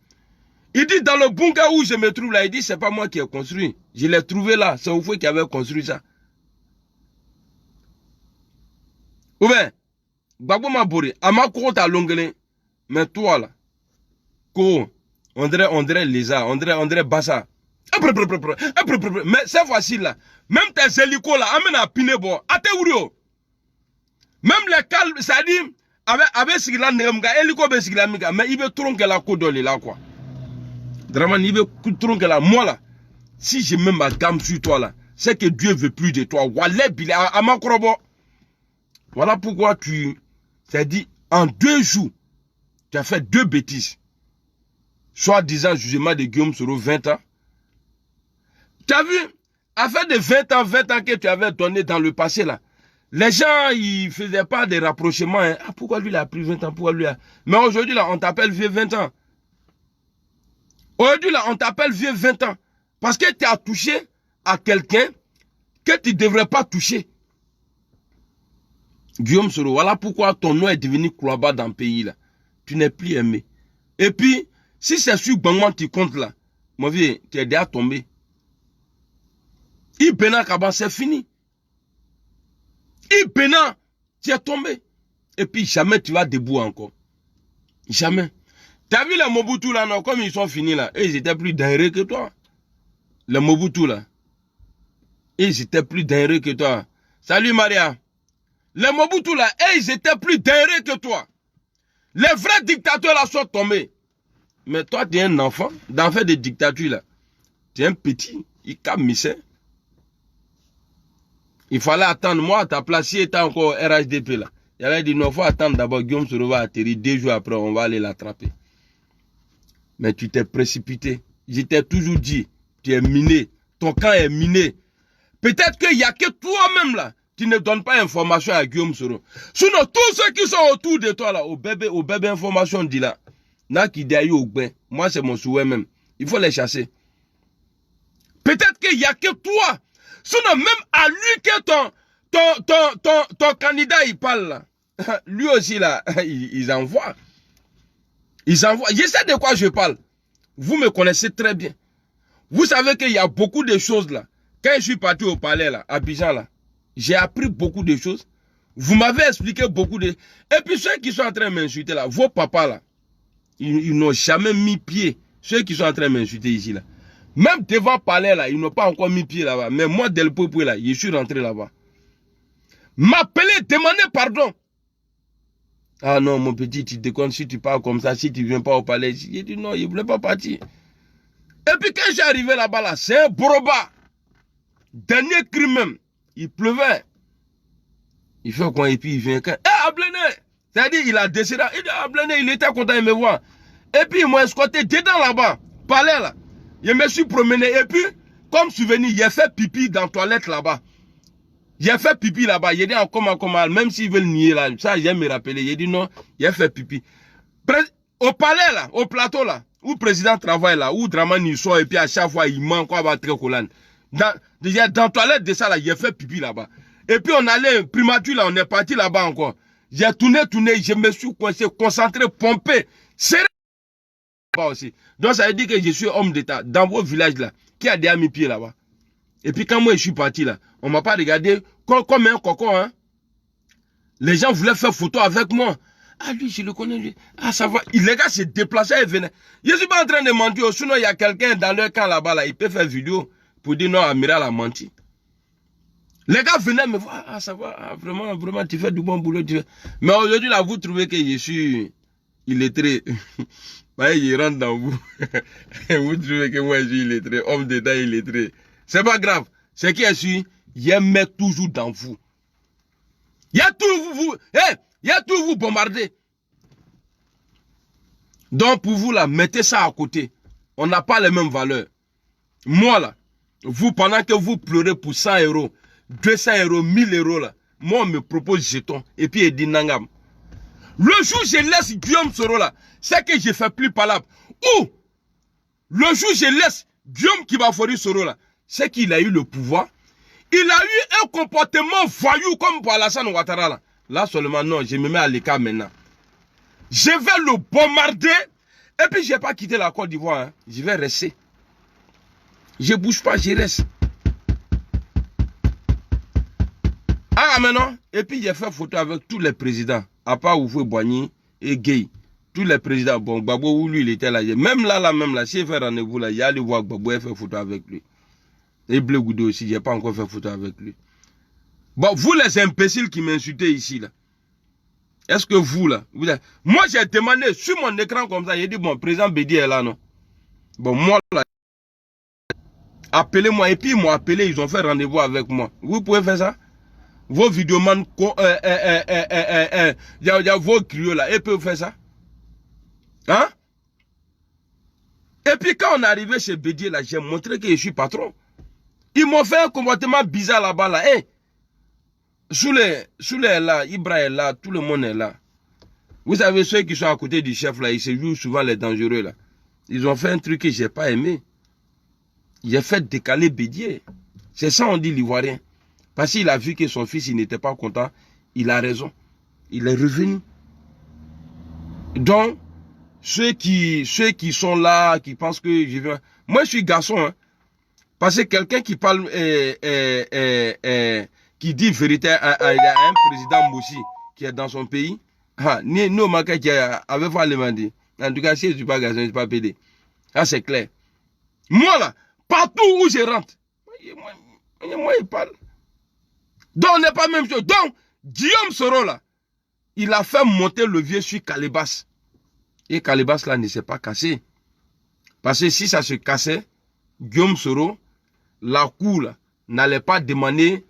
Il dit, dans le bunker où je me trouve là, il dit, c'est pas moi qui ai construit. Je l'ai trouvé là. C'est Oufoué qui avait construit ça. Ou bien, Gbagbo Mabori, Amakoro ta l'onglet. Mais toi là, on dirait lézard, on dirait bassa. Mais cette fois-ci là, même tes hélicos là, amène à Pinebo, à Théourio. Même les calmes, ça dit, avec ce qu'il a, mais il veut tronquer la codole là quoi. Draman, il veut tronquer la moi là. Si je mets ma gamme sur toi là, c'est que Dieu veut plus de toi. Voilà pourquoi t'as dit en 2 jours, tu as fait 2 bêtises. Soit disant jugement de Guillaume Soro 20 ans. Tu as vu, afin de 20 ans que tu avais donné dans le passé là. Les gens, ils ne faisaient pas des rapprochements. Hein. Ah, pourquoi lui, il a pris 20 ans? Pourquoi lui a... Mais aujourd'hui, là, on t'appelle vieux 20 ans. Aujourd'hui, là, on t'appelle vieux 20 ans. Parce que tu as touché à quelqu'un que tu ne devrais pas toucher. Guillaume Soro, voilà pourquoi ton nom est devenu cloaba dans le pays, là. Tu n'es plus aimé. Et puis, si c'est sur Bangman tu comptes, là, mon vieux, tu es déjà tombé. Ibena Kaba, c'est fini. Ibena, tu es tombé. Et puis jamais tu vas debout encore. Jamais. Tu as vu les Mobutu là, non, comme ils sont finis là. Et ils étaient plus dingues que toi. Les Mobutu là. Ils étaient plus dingues que toi. Salut Maria. Les Mobutu là, ils étaient plus dingues que toi. Les vrais dictateurs là sont tombés. Mais toi, tu es un enfant d'enfer de dictature là. Tu es un petit. Il camissait. Il fallait attendre, moi, à ta place, si était encore RHDP là. Il avait dit, non, il faut attendre d'abord, Guillaume Soro va atterrir, 2 jours après, on va aller l'attraper. Mais tu t'es précipité. Je t'ai toujours dit, tu es miné, ton camp est miné. Peut-être qu'il n'y a que toi-même là qui ne donne pas information à Guillaume Soro. Sinon, tous ceux qui sont autour de toi là, au bébé information dit là, n'a qui d'ailleurs au bain. Moi, c'est mon souhait même. Il faut les chasser. Peut-être qu'il n'y a que toi. Sinon, même à lui que ton candidat il parle là. Lui aussi là, ils envoient. Ils envoient. Je sais de quoi je parle. Vous me connaissez très bien. Vous savez qu'il y a beaucoup de choses là. Quand je suis parti au palais là, à Abidjan là, j'ai appris beaucoup de choses. Vous m'avez expliqué beaucoup de... Et puis ceux qui sont en train de m'insulter là, vos papas là, ils n'ont jamais mis pied. Ceux qui sont en train de m'insulter ici là. Même devant le palais là, ils n'ont pas encore mis pied là-bas. Mais moi, Del Popo là, je suis rentré là-bas. M'appeler, demander pardon. Ah non, mon petit, tu déconnes, si tu parles comme ça, si tu ne viens pas au palais. J'ai dit non, il ne voulait pas partir. Et puis quand j'ai arrivé là-bas, là, c'est un boroba. Dernier cri même. Il pleuvait. Il fait quoi et puis il vient quand... Eh, Ablené! C'est-à-dire, il a décidé. Il dit, Ablené, il était content de me voir. Et puis, ils m'ont escorté dedans là-bas. Palais là. Je me suis promené. Et puis, comme souvenir, j'ai fait pipi dans la toilette là-bas. J'ai fait pipi là-bas. J'ai dit comment, même s'ils veulent nier là. Ça, j'aime me rappeler. J'ai dit non, j'ai fait pipi. Au palais là, au plateau là, où le président travaille là, où Dramani sort et puis à chaque fois, il manque quoi, très collant. Dans la toilette de ça là, j'ai fait pipi là-bas. Et puis on allait, primature là, on est parti là-bas encore. J'ai tourné, je me suis coincé, concentré, pompé, serré aussi. Donc ça veut dire que je suis homme d'État dans vos villages là, qui a déjà mis pied là-bas. Et puis quand moi je suis parti là, on m'a pas regardé comme un cocon, hein. Les gens voulaient faire photo avec moi. Ah lui, je le connais, lui. Ah ça va. Les gars se déplaçaient et venaient. Je suis pas en train de mentir, sinon il y a quelqu'un dans leur camp là-bas là, il peut faire vidéo pour dire non, Amiral a menti. Les gars venaient me voir, ah ça va, ah, vraiment, tu fais du bon boulot. Mais aujourd'hui là, vous trouvez que je suis illettré. Il rentre dans vous. Vous trouvez que moi je suis illettré, homme d'État illettré. C'est pas grave. C'est qui je suis, je mets toujours dans vous. Il y a tout vous bombarder. Donc pour vous là, mettez ça à côté. On n'a pas les mêmes valeurs. Moi là, vous pendant que vous pleurez pour 100 €, 200 €, 1000 € là, moi on me propose jeton et puis il dit nangam. Le jour où je laisse Guillaume Soro là, c'est que je fais plus palabre. Ou le jour où je laisse Guillaume Kibafori Soro là, c'est qu'il a eu le pouvoir. Il a eu un comportement voyou comme pour Alassane Ouattara là. Là seulement non, je me mets à l'écart maintenant. Je vais le bombarder et puis je n'ai pas quitté la Côte d'Ivoire. Hein. Je vais rester. Je ne bouge pas, je reste. Ah maintenant, et puis j'ai fait photo avec tous les présidents, à part Oufoué Boigny et Gueye. Tous les présidents, bon, Gbagbo, lui, il était là. Même là, si il fait rendez-vous là, il y a allé voir Gbagbo et faire photo avec lui. Et Blé Goudou aussi, je n'ai pas encore fait photo avec lui. Bon, vous les imbéciles qui m'insultez ici là, est-ce que vous là, moi j'ai demandé sur mon écran comme ça, j'ai dit bon, président Bédi est là, non? Bon, moi là, appelez-moi, et puis ils m'ont appelé, ils ont fait rendez-vous avec moi. Vous pouvez faire ça? Vos vidéomans, il y a vos griots là, ils peuvent faire ça? Hein? Et puis quand on est arrivé chez Bédier là, j'ai montré que je suis patron. Ils m'ont fait un comportement bizarre là-bas là. Hey, sous les là, Ibra est là, tout le monde est là. Vous savez, ceux qui sont à côté du chef là, ils se jouent souvent les dangereux là. Ils ont fait un truc que j'ai pas aimé. J'ai fait décaler Bédier. C'est ça on dit l'Ivoirien. Parce qu'il a vu que son fils il n'était pas content, il a raison. Il est revenu. Donc, ceux qui sont là, qui pensent que je viens... Moi, je suis garçon, hein. Parce que quelqu'un qui parle, qui dit vérité, il y a un président Moussi qui est dans son pays. Ah, nous, Maka qui avait pas demandé. En tout cas, si je ne suis pas garçon, je ne suis pas pédé. Ah, c'est clair. Moi, là, partout où je rentre, moi, il parle. Donc, on n'est pas même chose. Donc, Guillaume Soro, là, il a fait monter le vieux sur Calebas. Et Calebas, là, ne s'est pas cassé. Parce que si ça se cassait, Guillaume Soro, la cour n'allait pas demander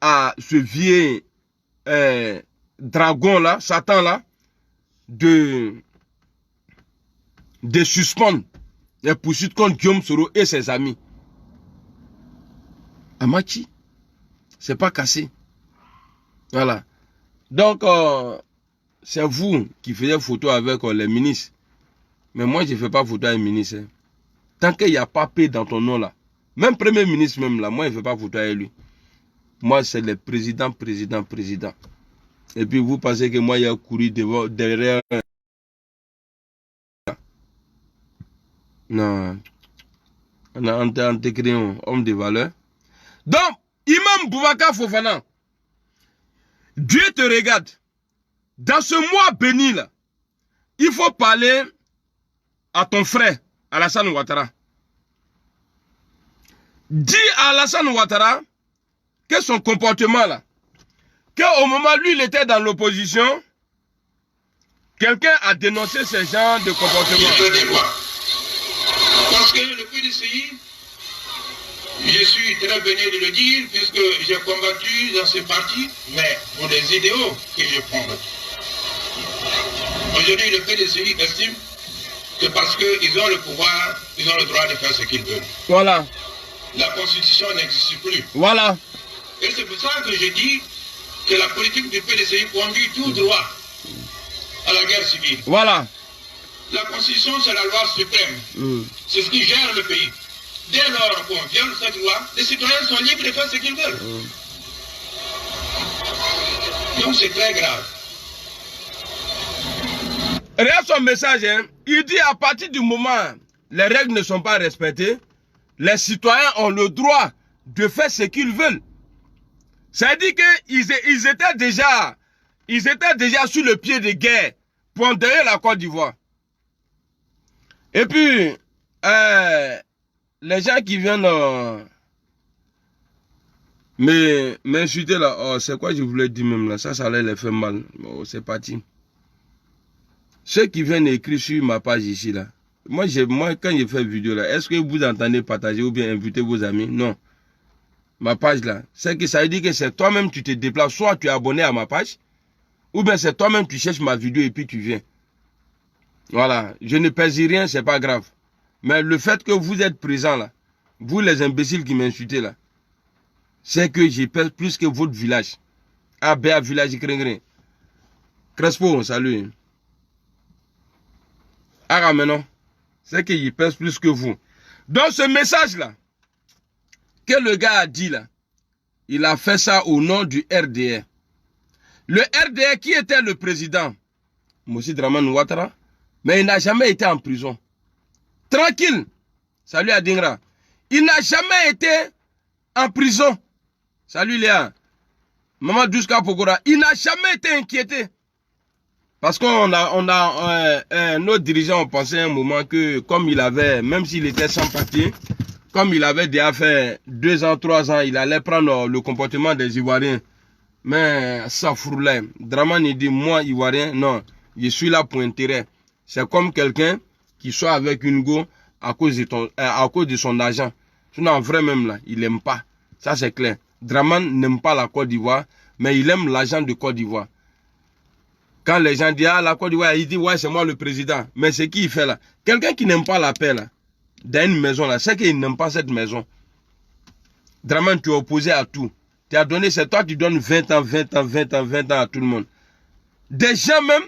à ce vieux dragon là, Satan là, de suspendre les poursuites contre Guillaume Soro et ses amis. Amachi. C'est pas cassé. Voilà. Donc, c'est vous qui faites photo avec les ministres. Mais moi, je ne fais pas photo avec les ministres. Hein. Tant qu'il n'y a pas paix dans ton nom là. Même Premier ministre même là, moi, je ne fais pas photo avec lui. Moi, c'est le président. Et puis, vous pensez que moi, il y a couru derrière. Non. On a intégré un homme de valeur. Donc, Imam Boubacar Fofana, Dieu te regarde. Dans ce mois béni là, il faut parler à ton frère, Alassane Ouattara. Dis à Alassane Ouattara que son comportement là, qu'au moment où lui il était dans l'opposition, quelqu'un a dénoncé ce genre de comportement.
Parce que le PDCI, je suis très venu de le dire, puisque j'ai combattu dans ce parti, mais pour les idéaux que je prends. Aujourd'hui, le PDCI estime que parce qu'ils ont le pouvoir, ils ont le droit de faire ce qu'ils veulent.
Voilà.
La Constitution n'existe plus.
Voilà.
Et c'est pour ça que je dis que la politique du PDCI conduit tout droit à la guerre civile.
Voilà.
La Constitution, c'est la loi suprême. C'est ce qui gère le pays. Dès lors qu'on viole cette loi, les citoyens sont libres de faire ce qu'ils veulent. Donc c'est très grave.
Regarde son message, hein. Il dit à partir du moment où les règles ne sont pas respectées, les citoyens ont le droit de faire ce qu'ils veulent. Ça dit qu'ils étaient déjà sur le pied de guerre pour enterrer la Côte d'Ivoire. Et puis, les gens qui viennent m'insulter là, oh, c'est quoi je voulais dire même là, ça allait les faire mal. Oh, c'est parti. Ceux qui viennent écrire sur ma page ici là, moi quand je fais vidéo là, est-ce que vous entendez partager ou bien inviter vos amis? Non. Ma page là, c'est que ça veut dire que c'est toi-même tu te déplaces, soit tu es abonné à ma page, ou bien c'est toi-même tu cherches ma vidéo et puis tu viens. Voilà, je ne pèse rien, c'est pas grave. Mais le fait que vous êtes présents là, vous les imbéciles qui m'insultez là, c'est que j'y pèse plus que votre village. Ah, Béa village Kringrin. Crespo, salut. Ah, maintenant, c'est que j'y pèse plus que vous. Dans ce message là, que le gars a dit là, il a fait ça au nom du RDR. Le RDR qui était le président, Mossi Dramane Ouattara, mais il n'a jamais été en prison. Tranquille. Salut Adingra. Il n'a jamais été en prison. Salut Léa. Maman Douska Pokora. Il n'a jamais été inquiété. Parce qu'on nos dirigeants ont pensé un moment que comme il avait, même s'il était sans papier, comme il avait déjà fait 2 ans, 3 ans, il allait prendre le comportement des Ivoiriens. Mais ça frôlait. Dramane il dit, moi Ivoirien, non, je suis là pour intérêt. C'est comme quelqu'un qui soit avec une go à cause de son argent. Sinon, en vrai même là, il n'aime pas. Ça c'est clair. Dramane n'aime pas la Côte d'Ivoire, mais il aime l'argent de Côte d'Ivoire. Quand les gens disent, ah la Côte d'Ivoire, il dit, ouais c'est moi le président. Mais c'est qui il fait là? Quelqu'un qui n'aime pas la paix là, dans une maison là, c'est qu'il n'aime pas cette maison. Dramane, tu es opposé à tout. Tu as donné, c'est toi qui donnes 20 ans à tout le monde. Des gens même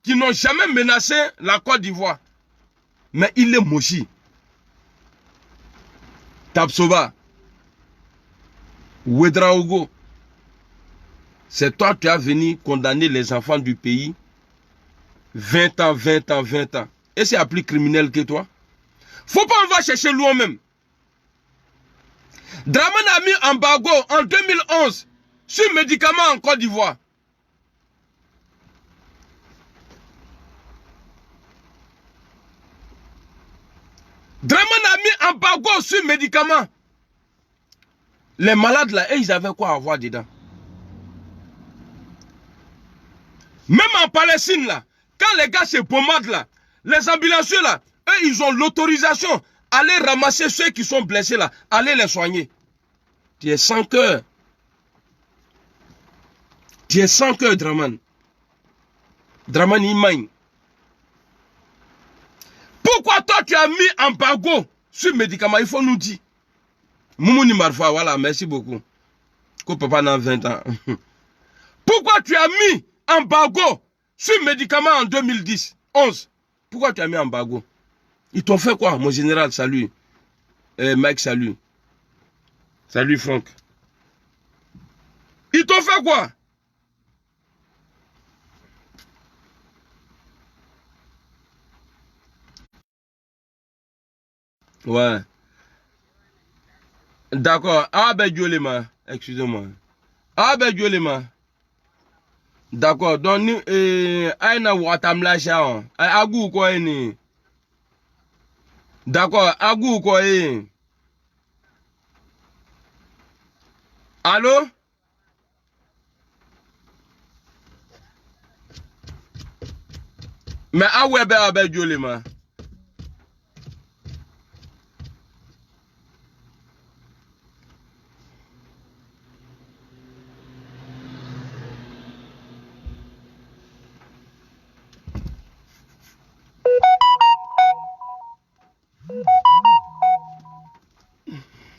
qui n'ont jamais menacé la Côte d'Ivoire. Mais il est mochi. Tapsoba. Ouedraogo. C'est toi qui as venu condamner les enfants du pays. 20 ans. Et c'est plus criminel que toi. Faut pas on va chercher loin même. Dramane a mis embargo en 2011 sur médicaments en Côte d'Ivoire. Dramane a mis embargo sur médicaments. Les malades là, et ils avaient quoi à voir dedans? Même en Palestine là, quand les gars se pommadent là, les ambulanciers là, eux ils ont l'autorisation d'aller ramasser ceux qui sont blessés là, aller les soigner. Tu es sans cœur. Tu es sans cœur, Dramane. Dramane Imaïn. Pourquoi toi Pourquoi tu as mis embargo sur médicaments? Il faut nous dire. Moumouni Marfa, voilà, merci beaucoup. Que papa n'a 20 ans. Pourquoi tu as mis embargo sur médicaments en 2010, 11? Pourquoi tu as mis embargo? Ils t'ont fait quoi, mon général? Salut. Mike, salut. Salut, Franck. Ils t'ont fait quoi? Ouais. D'accord. Ah ben Diolema. Excusez-moi. Ah ben Diolema. D'accord. Donc aina watamla sha. Agu quoi ni. D'accord. Agu quoi Allô? Mais ah ouais ben Diolema.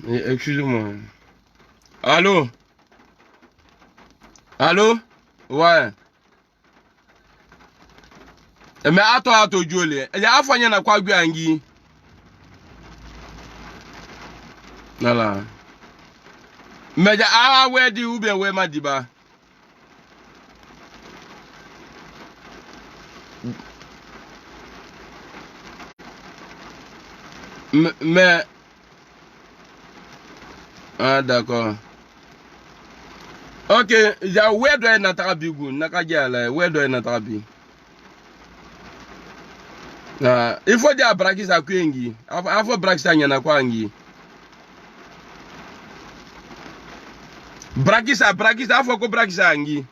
Excusez-moi. Allô? Allô? Ouais. Mais attends, Diolé. Il y a un fois, il y en a quoi, Guangi? Voilà. Mais il y a un ouais, dit ou bien ouais, m'a dit bah. Mais. Ah, d'accord. Ok, il y a ouais, doit être un bigou. Nakadjala, ouais, doit être un bigou. Il faut dire à Brakis à Kuengi. Il faut Brakis à Yanakwangi. Brakis, il faut que Brakis à Angi.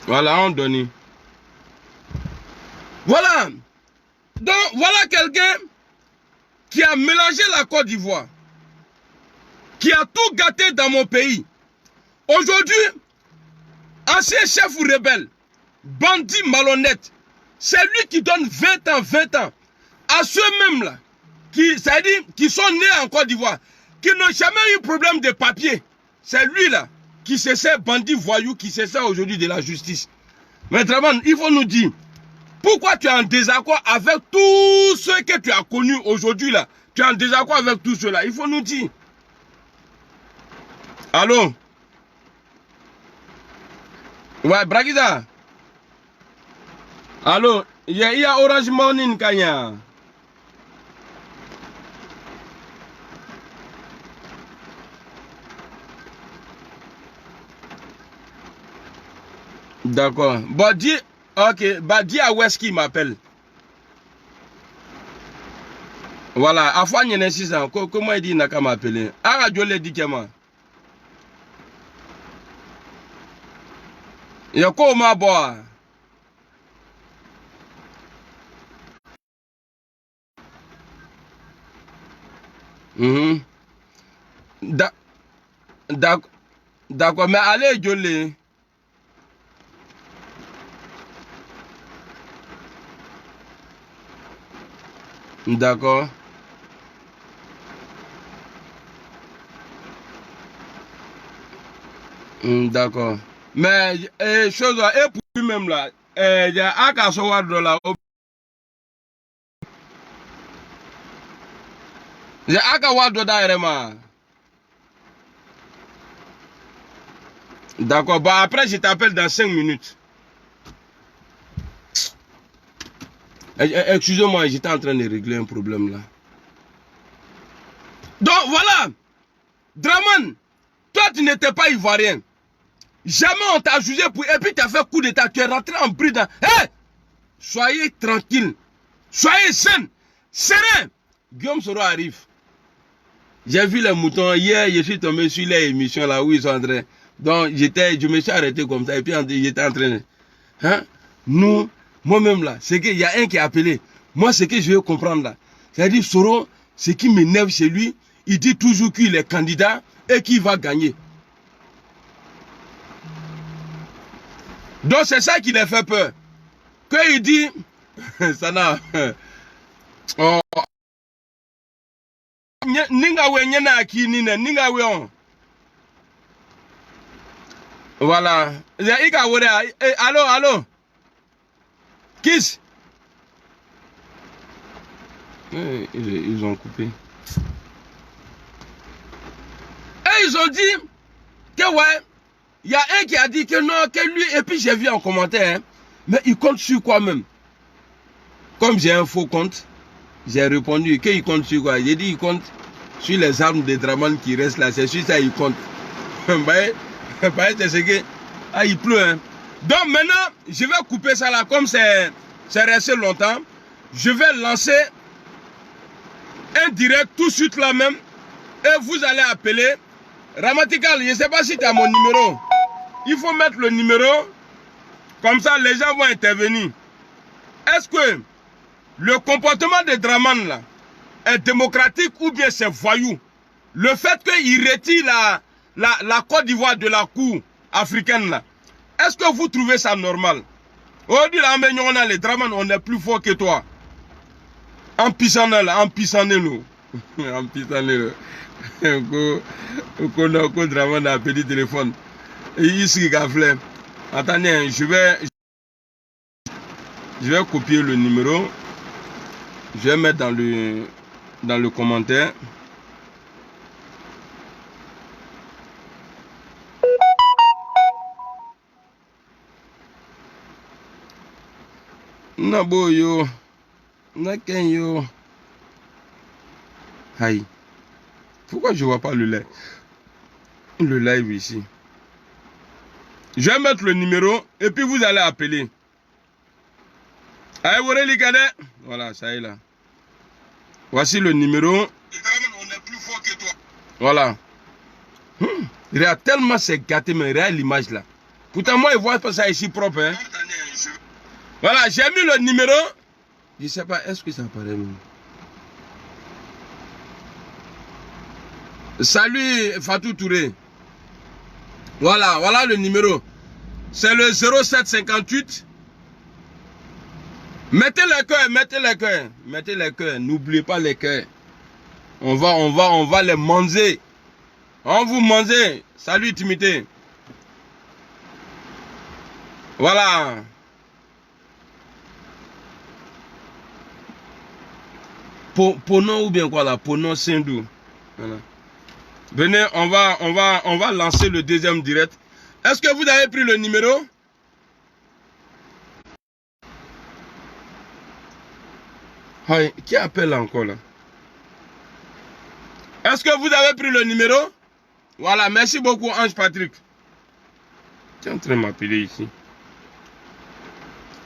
Voilà, on donne. Voilà. Donc, voilà quelqu'un qui a mélangé la Côte d'Ivoire, qui a tout gâté dans mon pays. Aujourd'hui, ancien chef ou rebelle, bandit malhonnête, c'est lui qui donne 20 ans à ceux-mêmes là, qui sont nés en Côte d'Ivoire, qui n'ont jamais eu problème de papier. C'est lui là, qui se sert bandit voyou, qui se sert aujourd'hui de la justice. Mais Draman, il faut nous dire, pourquoi tu es en désaccord avec tous ceux que tu as connus aujourd'hui là? Tu es en désaccord avec tous ceux-là. Il faut nous dire. Allô? Ouais, Bragiza. Allô? Il y a Orange Money Kanya. D'accord. Bon, dis. Ok, bah dis à West qui m'appelle. Voilà, à fois il y a 6 ans. Comment il dit n'a qu'à m'appeler? À radio le dit comment? Il y a quoi ma boire? D'accord, mais allez, Jolé. D'accord. D'accord. Mais, chose, et pour lui-même là, il y a un cas sur là. Il y a un cas là. D'accord. Bon, après, je t'appelle dans 5 minutes. Excusez-moi, j'étais en train de régler un problème là. Donc voilà, Draman, toi tu n'étais pas ivoirien. Jamais on t'a jugé pour... Et puis tu as fait coup d'état, tu es rentré en prison. Hey! Soyez tranquille, soyez zen, serein. Guillaume Soro arrive. J'ai vu les moutons hier, je suis tombé sur les émissions là où ils sont en train. Donc je me suis arrêté comme ça et puis j'étais en train de... Hein? Nous... Moi-même là, c'est qu'il y a un qui a appelé. Moi, ce que je veux comprendre là, c'est-à-dire Soro, ce qui m'énerve chez lui, il dit toujours qu'il est candidat et qu'il va gagner. Donc c'est ça qui les fait peur. Quand il dit, Ça n'a... Oh. Ningawe nyena akinine, ningawe on. Voilà. Allô, allô. Kiss. Ils ont coupé. Et ils ont dit que ouais, il y a un qui a dit que non, que lui, et puis j'ai vu en commentaire, hein, mais il compte sur quoi même? Comme j'ai un faux compte, j'ai répondu qu'il compte sur quoi? J'ai dit il compte sur les armes de Draman qui restent là, c'est sur ça il compte. C'est ce que... Ah, il pleut, hein. Donc maintenant, je vais couper ça là, comme c'est resté longtemps, je vais lancer un direct tout de suite là même, et vous allez appeler Ramatikal. Je ne sais pas si tu as mon numéro. Il faut mettre le numéro, comme ça les gens vont intervenir. Est-ce que le comportement de Draman là est démocratique ou bien c'est voyou? Le fait qu'il retire la Côte d'Ivoire de la Cour africaine là, est-ce que vous trouvez ça normal? Aujourd'hui là, on a les Draman, on est plus fort que toi. En pissant là, en pissant nous. En pissant nous. Qu'on a Draman a petit téléphone. Et ici, gafle. Attendez, je vais copier le numéro. Je vais mettre dans le commentaire. Nabo yo. Naken yo. Aïe. Pourquoi je vois pas le live ici? Je vais mettre le numéro et puis vous allez appeler. Aïe, vous les cadets. Voilà, ça y est là. Voici le numéro. On est plus fort que toi. Voilà. Regarde, tellement c'est gâté, mais regarde l'image là. Pourtant, moi, je vois pas ça ici propre. Hein. Voilà, j'ai mis le numéro. Je sais pas, est-ce que ça apparaît même? Salut Fatou Touré. Voilà, voilà le numéro. C'est le 0758. Mettez les cœurs, mettez les cœurs. Mettez les cœurs, n'oubliez pas les cœurs. On va les manger. On vous manger. Salut Timité. Voilà. Ponon ou bien quoi là? Ponon Sindou. Voilà. Venez, on va lancer le deuxième direct. Est-ce que vous avez pris le numéro? Hey, qui appelle encore là? Est-ce que vous avez pris le numéro? Voilà, merci beaucoup Ange Patrick. Tu es en train de m'appeler ici.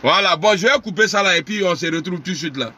Voilà, bon, je vais couper ça là et puis on se retrouve tout de suite là.